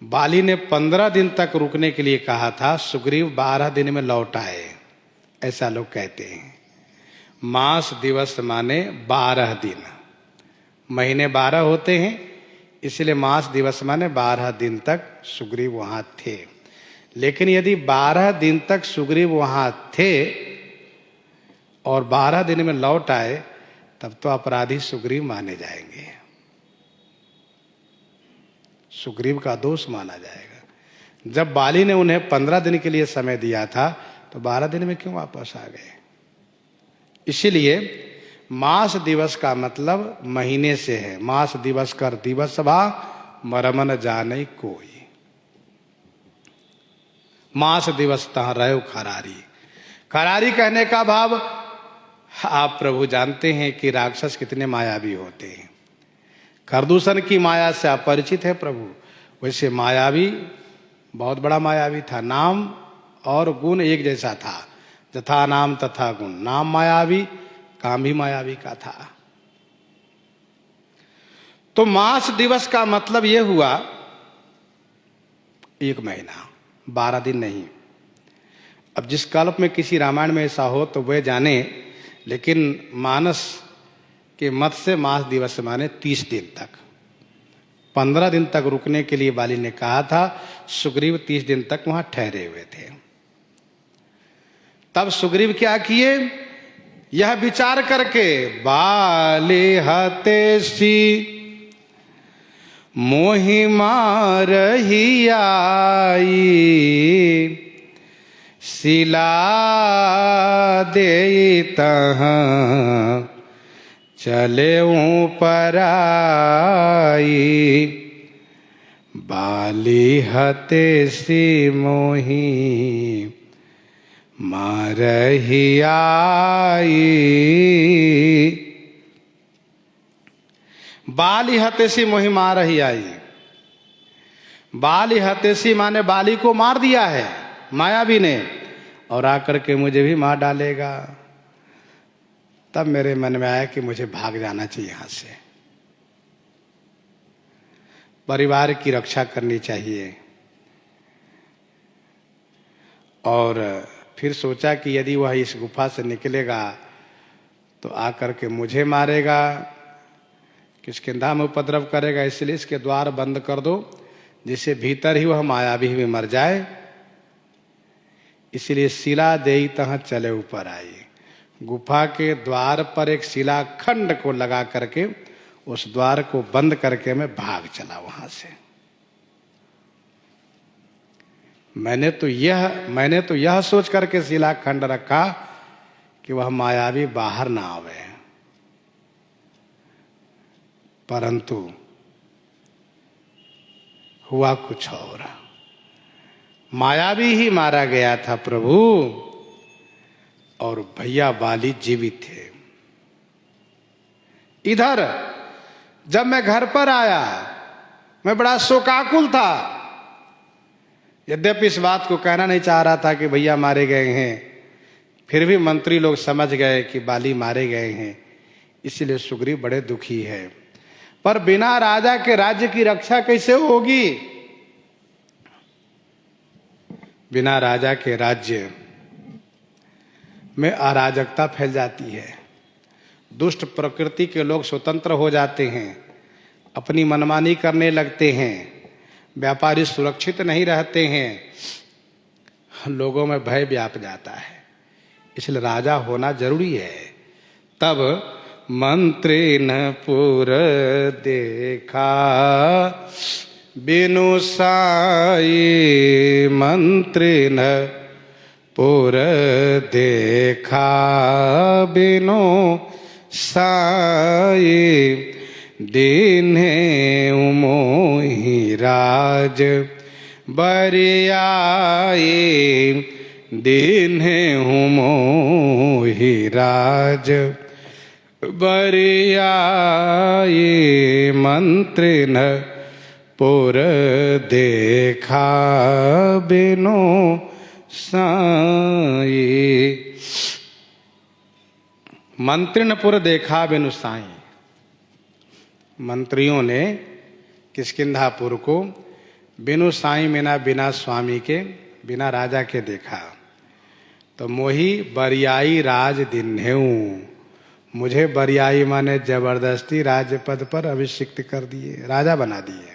बाली ने 15 दिन तक रुकने के लिए कहा था, सुग्रीव 12 दिन में लौट आए, ऐसा लोग कहते हैं। मास दिवस माने 12 दिन, महीने 12 होते हैं, इसलिए मास दिवस माने 12 दिन तक सुग्रीव वहां थे। लेकिन यदि 12 दिन तक सुग्रीव वहां थे और 12 दिन में लौट आए तब तो अपराधी सुग्रीव माने जाएंगे, सुग्रीव का दोष माना जाएगा। जब बाली ने उन्हें 15 दिन के लिए समय दिया था तो 12 दिन में क्यों वापस आ गए? इसीलिए मास दिवस का मतलब महीने से है। मास दिवस कर दिवस भा मरमन जाने कोई। मास दिवस तह रहो खरारी। खरारी कहने का भाव, आप प्रभु जानते हैं कि राक्षस कितने मायावी होते हैं। खरदूषण की माया से अपरिचित है प्रभु, वैसे मायावी बहुत बड़ा मायावी था। नाम और गुण एक जैसा था, यथा नाम तथा गुण। नाम मायावी, काम भी मायावी का था। तो मास दिवस का मतलब यह हुआ 1 महीना, 12 दिन नहीं। अब जिस कल्प में किसी रामायण में ऐसा हो तो वह जाने, लेकिन मानस के मत से मास दिवस माने 30 दिन तक। 15 दिन तक रुकने के लिए बाली ने कहा था, सुग्रीव 30 दिन तक वहां ठहरे हुए थे। तब सुग्रीव क्या किए, यह विचार करके, बाली हतेसी मोहि मारहि आई, शिला दे तहाँ चले पर आई, बाली हतेसी मोहि मारहि आई। बाली हतेसी मोहि मारहि आई। बाली हतेसी माने बाली को मार दिया है मायावी ने, और आकर के मुझे भी मार डालेगा। तब मेरे मन में आया कि मुझे भाग जाना चाहिए यहां से, परिवार की रक्षा करनी चाहिए। और फिर सोचा कि यदि वह इस गुफा से निकलेगा तो आकर के मुझे मारेगा, किष्किंधा में उपद्रव करेगा, इसलिए इसके द्वार बंद कर दो, जिससे भीतर ही वह मायावी भी मर जाए। इसलिए शिला देई तहाँ चले ऊपर आई। गुफा के द्वार पर एक शिला खंड को लगा करके उस द्वार को बंद करके मैं भाग चला वहां से। मैंने तो यह सोच करके शिला खंड रखा कि वह मायावी बाहर ना आवे, परंतु हुआ कुछ और। मायावी ही मारा गया था प्रभु, और भैया बाली जीवित थे। इधर जब मैं घर पर आया, मैं बड़ा शोकाकुल था। यद्यपि इस बात को कहना नहीं चाह रहा था कि भैया मारे गए हैं, फिर भी मंत्री लोग समझ गए कि बाली मारे गए हैं, इसलिए सुग्रीव बड़े दुखी है। पर बिना राजा के राज्य की रक्षा कैसे होगी? बिना राजा के राज्य में अराजकता फैल जाती है, दुष्ट प्रकृति के लोग स्वतंत्र हो जाते हैं, अपनी मनमानी करने लगते हैं, व्यापारी सुरक्षित नहीं रहते हैं, लोगों में भय व्याप जाता है। इसलिए राजा होना जरूरी है। तब मंत्री न पुर देखा बिनु साई, मंत्री न पुर देखा बिनु साई, दीन्हे मोहि राज बरियाई, दीन्हे मोहि राज बरियाई, मंत्री न पुर देखा बिनु साई। मंत्रिनपुर देखा बिनु साई, मंत्रियों ने किष्किंधापुर को बिनु साई मीना बिना स्वामी के, बिना राजा के देखा। तो मोही बरियाई राज दिन्हेऊ, मुझे बरियाई माने जबरदस्ती राज्य पद पर अभिषिक्त कर दिए, राजा बना दिए।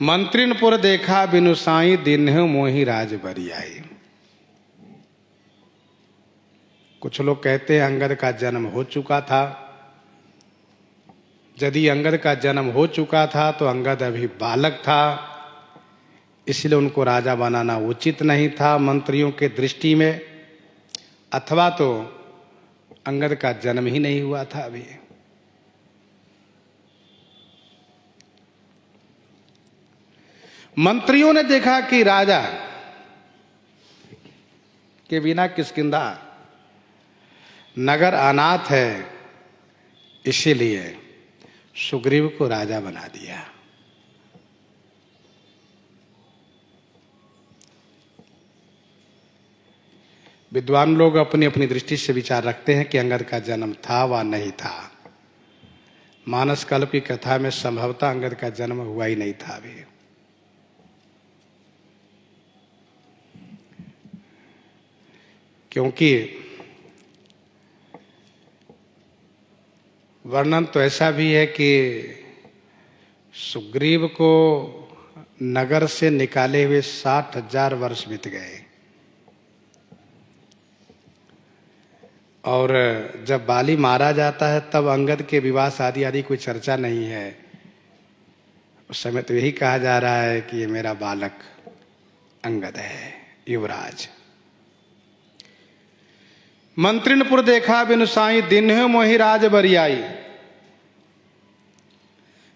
मंत्रिनपुर देखा बिनु साई, दिन्हेऊ मोही राज बरियाई। कुछ लोग कहते हैं अंगद का जन्म हो चुका था। यदि अंगद का जन्म हो चुका था तो अंगद अभी बालक था, इसलिए उनको राजा बनाना उचित नहीं था मंत्रियों के दृष्टि में, अथवा तो अंगद का जन्म ही नहीं हुआ था अभी। मंत्रियों ने देखा कि राजा के बिना किष्किंधा नगर अनाथ है, इसीलिए सुग्रीव को राजा बना दिया। विद्वान लोग अपनी अपनी दृष्टि से विचार रखते हैं कि अंगद का जन्म था व नहीं था। मानस कल्प की कथा में संभवतः अंगद का जन्म हुआ ही नहीं था अभी। क्योंकि वर्णन तो ऐसा भी है कि सुग्रीव को नगर से निकाले हुए 60,000 वर्ष बीत गए, और जब बाली मारा जाता है तब अंगद के विवाह शादी आदि कोई चर्चा नहीं है। उस समय तो यही कहा जा रहा है कि ये मेरा बालक अंगद है, युवराज। मंत्रिनपुर देखा बिनु साई, दिन्हेऊ मोहि राज बरियाई।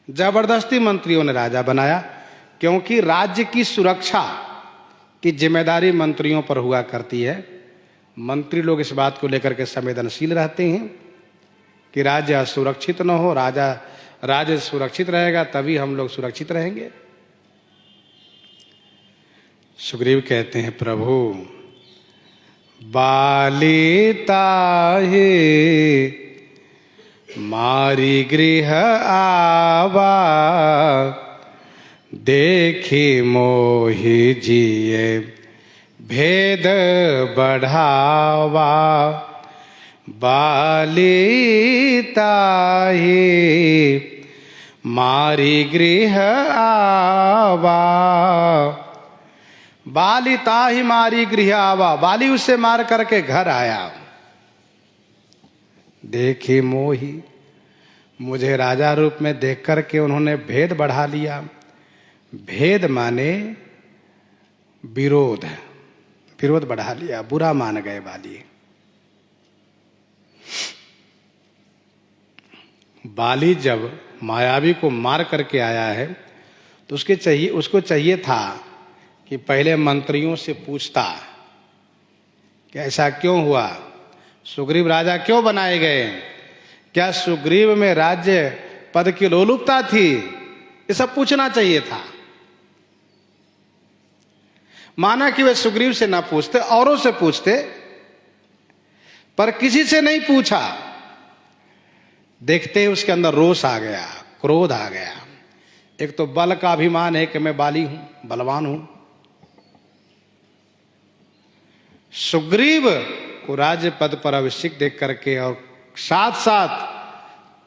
जबरदस्ती मंत्रियों ने राजा बनाया, क्योंकि राज्य की सुरक्षा की जिम्मेदारी मंत्रियों पर हुआ करती है। मंत्री लोग इस बात को लेकर के संवेदनशील रहते हैं कि राज्य असुरक्षित न हो, राज्य सुरक्षित रहेगा तभी हम लोग सुरक्षित रहेंगे। सुग्रीव कहते हैं, प्रभु बाली ताहि मारी गृह आवा, देखी मोहि जिए भेद बढ़ावा, बाली ताहि मारी गृह आवा, बाली ताहि मारी गृह आवा। बाली उसे मार करके घर आया। देखी मोही, मुझे राजा रूप में देख करके उन्होंने भेद बढ़ा लिया। भेद माने विरोध, विरोध बढ़ा लिया, बुरा मान गए बाली। बाली जब मायावी को मार करके आया है तो उसको चाहिए था कि पहले मंत्रियों से पूछता कि ऐसा क्यों हुआ, सुग्रीव राजा क्यों बनाए गए, क्या सुग्रीव में राज्य पद की लोलुपता थी, ये सब पूछना चाहिए था। माना कि वे सुग्रीव से ना पूछते, औरों से पूछते, पर किसी से नहीं पूछा। देखते ही उसके अंदर रोष आ गया, क्रोध आ गया। एक तो बल का अभिमान है कि मैं बाली हूं, बलवान हूं। सुग्रीव को राज्य पद पर अभिषेक देख करके और साथ साथ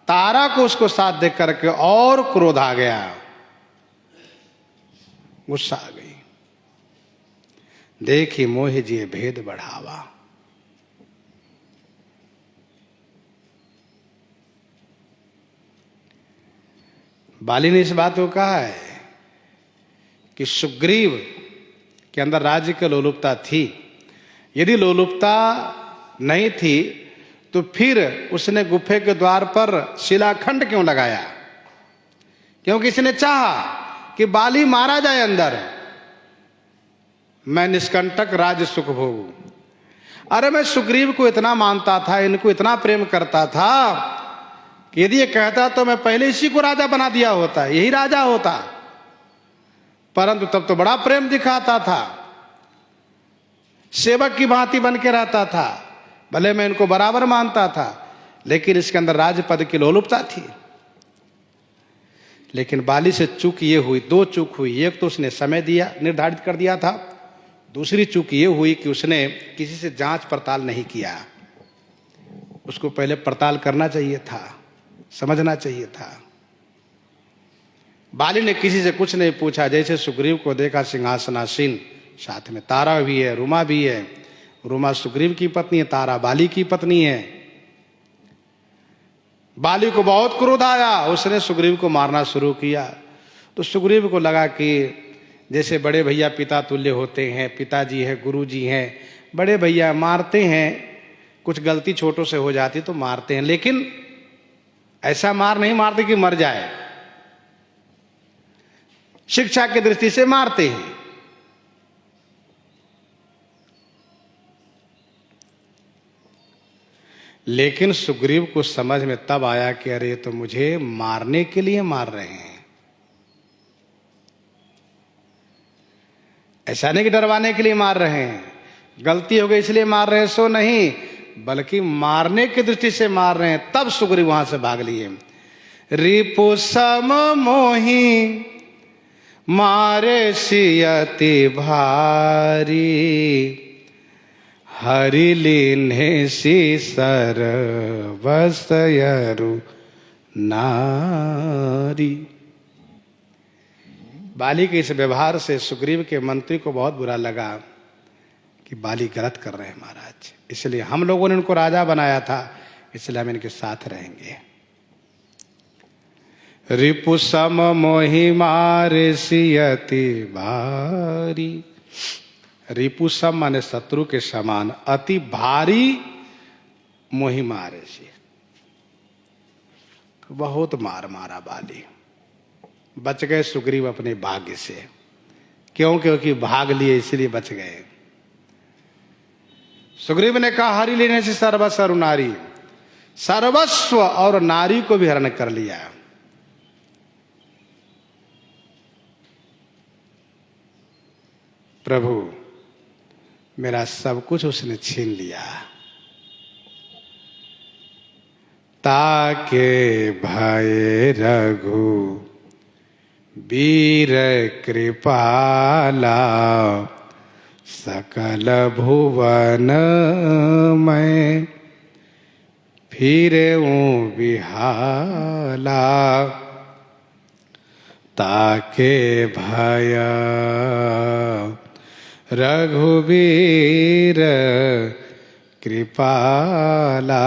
तारा को उसको साथ देख करके और क्रोध आ गया, गुस्सा आ गई। देखी मोहि जिए भेद बढ़ावा। बाली ने इस बात को कहा है कि सुग्रीव के अंदर राज्य की लोलुपता थी। यदि लोलुपता नहीं थी तो फिर उसने गुफे के द्वार पर शिलाखंड क्यों लगाया? क्योंकि इसने चाहा कि बाली मारा जाए अंदर, मैं निष्कंटक राज्य सुख भोगूं। अरे मैं सुग्रीव को इतना मानता था, इनको इतना प्रेम करता था कि यदि ये कहता तो मैं पहले इसी को राजा बना दिया होता, यही राजा होता। परंतु तब तो बड़ा प्रेम दिखाता था, सेवक की भांति बन के रहता था, भले मैं इनको बराबर मानता था, लेकिन इसके अंदर राज्य पद की लोलुपता थी। लेकिन बाली से चूक ये हुई, दो चूक हुई। एक तो उसने समय दिया, निर्धारित कर दिया था। दूसरी चूक ये हुई कि उसने किसी से जांच पड़ताल नहीं किया। उसको पहले पड़ताल करना चाहिए था, समझना चाहिए था। बाली ने किसी से कुछ नहीं पूछा। जैसे सुग्रीव को देखा सिंहासनासीन, साथ में तारा भी है, रुमा भी है। रुमा सुग्रीव की पत्नी है, तारा बाली की पत्नी है। बाली को बहुत क्रोध आया, उसने सुग्रीव को मारना शुरू किया। तो सुग्रीव को लगा कि जैसे बड़े भैया पिता तुल्य होते हैं, पिताजी है, गुरुजी हैं, बड़े भैया मारते हैं, कुछ गलती छोटों से हो जाती तो मारते हैं, लेकिन ऐसा मार नहीं मारते कि मर जाए, शिक्षा की दृष्टि से मारते हैं। लेकिन सुग्रीव को समझ में तब आया कि अरे तो मुझे मारने के लिए मार रहे हैं। ऐसा नहीं कि डरवाने के लिए मार रहे हैं, गलती हो गई इसलिए मार रहे हैं, सो नहीं, बल्कि मारने की दृष्टि से मार रहे हैं। तब सुग्रीव वहां से भाग लिए। रिपु सम मोही मारे सियति भारी, हरि लीन्हे सी सरवसयरु नारी। बाली के इस व्यवहार से सुग्रीव के मंत्री को बहुत बुरा लगा कि बाली गलत कर रहे हैं महाराज, इसलिए हम लोगों ने उनको राजा बनाया था, इसलिए हम इनके साथ रहेंगे। रिपु सम मोहि मारे सियति भारी। रिपु सम माने शत्रु के समान, अति भारी मोहि मारे से, बहुत मार मारा बाली। बच गए सुग्रीव अपने भाग्य से। क्यों? क्योंकि भाग लिए इसलिए बच गए। सुग्रीव ने कहा हरि लेने से सर्वस्व नारी, सर्वस्व और नारी को भी हरण कर लिया। प्रभु मेरा सब कुछ उसने छीन लिया। ताके भय रघु वीर कृपाला, सकल भुवन में फिरऊं बिहाला। ताके भय रघुवीर कृपाला।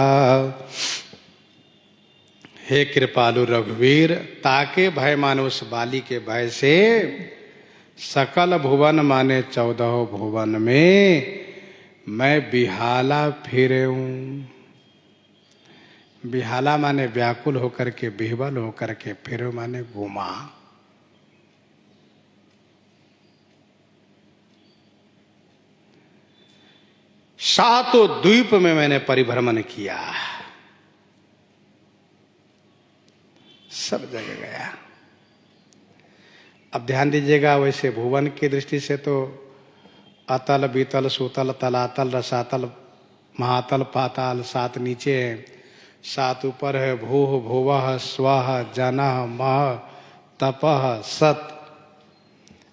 हे कृपालु रघुवीर, ताके भय माने उस बाली के भय से, सकल भुवन माने 14 भुवन में मैं बिहाला फिरे हूं, बिहाला माने व्याकुल होकर के, बिहवल होकर के, फिर माने घुमा। सातों द्वीप में मैंने परिभ्रमण किया, सब जगह गया। अब ध्यान दीजिएगा, वैसे भुवन की दृष्टि से तो अतल, बीतल, सुतल, तलातल, रसातल, महातल, पाताल, सात नीचे है, सात ऊपर है, भूः, भुवः, स्वः, जनः, मः, तपः, सत।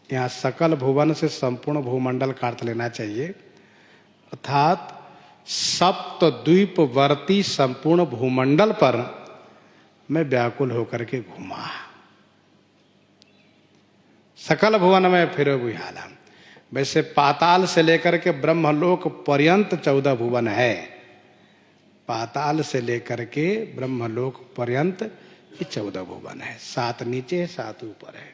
यहाँ सकल भुवन से संपूर्ण भूमंडल का अर्थ लेना चाहिए, अर्थात सप्त द्वीपवर्ती संपूर्ण भूमंडल पर मैं व्याकुल होकर के घूमा। सकल भुवन में फिर बिहाला। वैसे पाताल से लेकर के ब्रह्मलोक पर्यंत 14 भुवन है। पाताल से लेकर के ब्रह्मलोक पर्यंत ये 14 भुवन है। 7 नीचे है, 7 ऊपर है।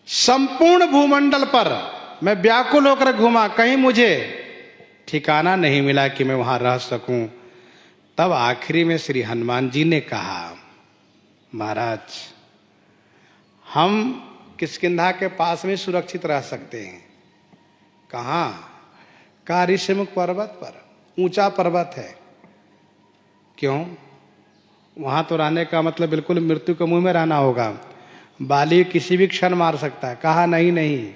संपूर्ण भूमंडल पर मैं व्याकुल होकर घूमा, कहीं मुझे ठिकाना नहीं मिला कि मैं वहां रह सकूं। तब आखिरी में श्री हनुमान जी ने कहा, महाराज हम किष्किंधा के पास में सुरक्षित रह सकते हैं। कहाँ? कहा ऋषिमुख पर्वत पर, ऊंचा पर्वत है। क्यों? वहां तो रहने का मतलब बिल्कुल मृत्यु के मुंह में रहना होगा, बाली किसी भी क्षण मार सकता है। कहा नहीं नहीं,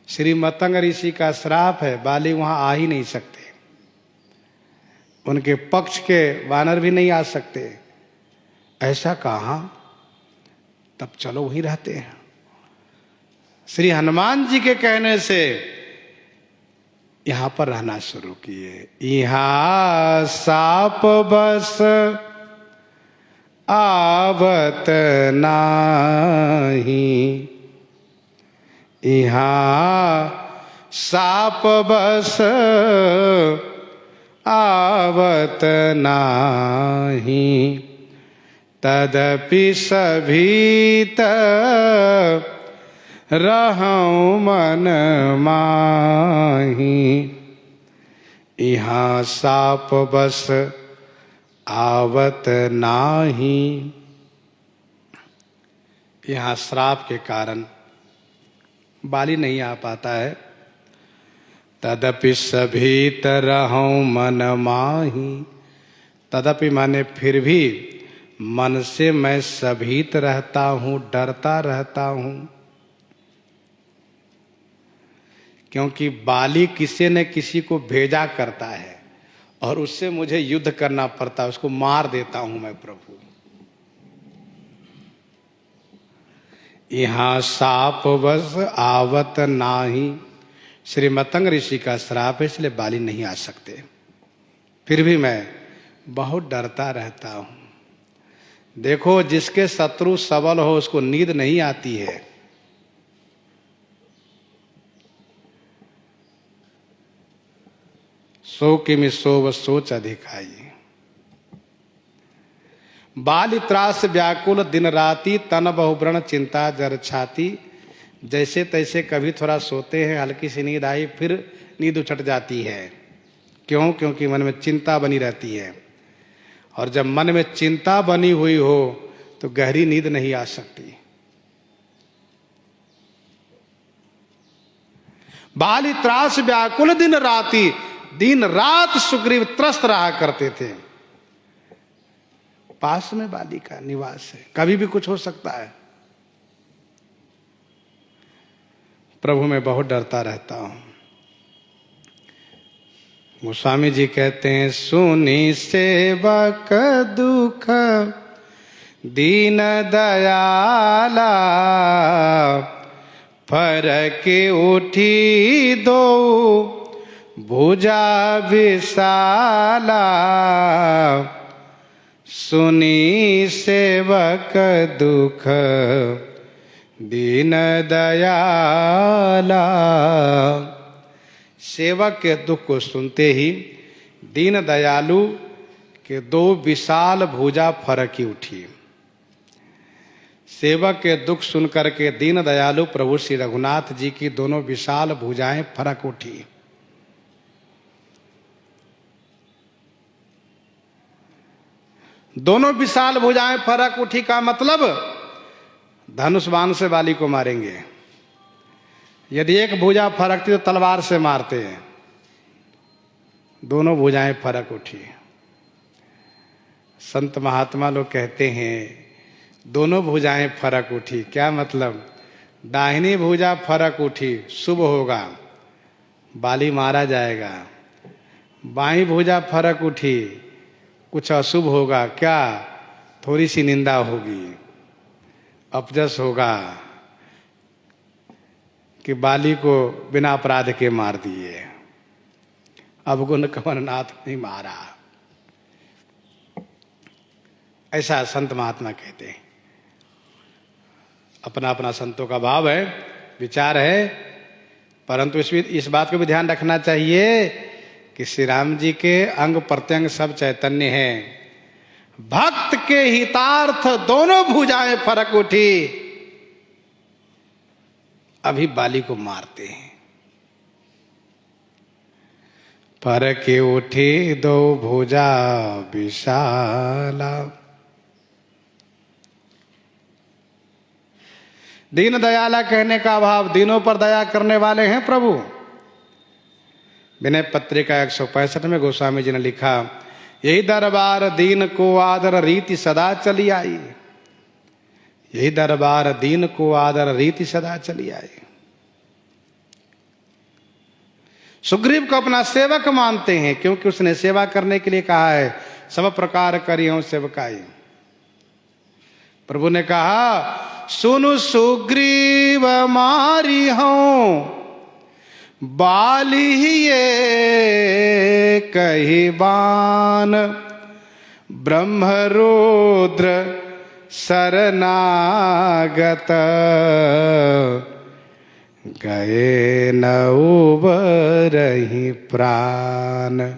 श्री मतंग ऋषि का श्राप है, बाली वहां आ ही नहीं सकते, उनके पक्ष के वानर भी नहीं आ सकते। ऐसा कहा? तब चलो वहीं रहते हैं। श्री हनुमान जी के कहने से यहां पर रहना शुरू किए। यहाँ साप बस आवत नाही, यहाँ साप बस आवत नाही, तदपि सभीत रहऊं मन माही। यहाँ साप बस आवत नाही, यहाँ श्राप के कारण बाली नहीं आ पाता है। तदपि सभीत रहऊं मन माही, तदपि माने फिर भी मन से मैं सभीत रहता हूं, डरता रहता हूं, क्योंकि बाली किसी न किसी को भेजा करता है और उससे मुझे युद्ध करना पड़ता है, उसको मार देता हूं मैं प्रभु। यहाँ साप बस आवत नाही, श्री मतंग ऋषि का श्राप है, इसलिए बाली नहीं आ सकते। फिर भी मैं बहुत डरता रहता हूं। देखो, जिसके शत्रु सबल हो उसको नींद नहीं आती है। सो किमि सोव सोच अधिकाई, बाल त्रास व्याकुल दिन राती, तन बहुव्रण चिंता जर छाती। जैसे तैसे कभी थोड़ा सोते हैं, हल्की सी नींद आई, फिर नींद उछट जाती है। क्यों? क्योंकि मन में चिंता बनी रहती है, और जब मन में चिंता बनी हुई हो तो गहरी नींद नहीं आ सकती। बाल त्रास व्याकुल दिन राती, दिन रात सुग्रीव त्रस्त रहा करते थे। पास में बाली का निवास है, कभी भी कुछ हो सकता है। प्रभु मैं बहुत डरता रहता हूं। गोस्वामी जी कहते हैं, सुनी सेवक दुख दीन दयाला, फरक उठी दो भुजा विशाला। सुनी सेवक दुख दीन दयाला। सेवक के दुख को सुनते ही दीन दयालु के 2 विशाल भुजा फरकी उठी। सेवक के दुख सुनकर के दीन दयालु प्रभु श्री रघुनाथ जी की दोनों विशाल भुजाएं फरक उठी। दोनों विशाल भुजाएं फरक उठी का मतलब धनुष बाण से बाली को मारेंगे। यदि एक भुजा फरकती तो तलवार से मारते हैं। दोनों भुजाएं फरक उठी। संत महात्मा लोग कहते हैं दोनों भुजाएं फरक उठी, क्या मतलब? दाहिनी भुजा फरक उठी, शुभ होगा, बाली मारा जाएगा। बाईं भुजा फरक उठी, कुछ अशुभ होगा, क्या? थोड़ी सी निंदा होगी, अपजस होगा कि बाली को बिना अपराध के मार दिए, अवगुण कमलनाथ नहीं मारा। ऐसा संत महात्मा कहते हैं। अपना अपना संतों का भाव है, विचार है, परंतु इस बात को भी ध्यान रखना चाहिए कि श्री राम जी के अंग प्रत्यंग सब चैतन्य है। भक्त के हितार्थ दोनों भुजाएं फरक उठी, अभी बाली को मारते हैं। फरक उठी दो भुजा विशाला। दीन दयाला कहने का भाव, दीनों पर दया करने वाले हैं प्रभु। विनय पत्रिका 165 में गोस्वामी जी ने लिखा, यही दरबार दीन को आदर रीति सदा चली आई। यही दरबार दीन को आदर रीति सदा चली आई। सुग्रीव को अपना सेवक मानते हैं क्योंकि उसने सेवा करने के लिए कहा है, सब प्रकार करियो सेवकाई। प्रभु ने कहा, सुनु सुग्रीव मारी हूं बाली ये कही बान, ब्रह्मरुद्र शरणागत गए न उबरहि प्राण,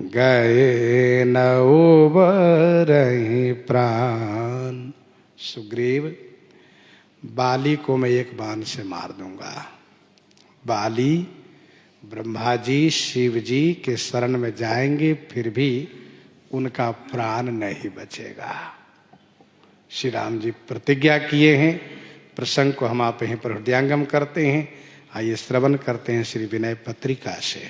गए न उबरहि प्राण। सुग्रीव, बाली को मैं एक बाण से मार दूंगा। बाली ब्रह्मा जी शिव जी के शरण में जाएंगे, फिर भी उनका प्राण नहीं बचेगा। श्री राम जी प्रतिज्ञा किए हैं। प्रसंग को हम आप यहीं पर हृदयंगम करते हैं। आइए श्रवण करते हैं श्री विनय पत्रिका से।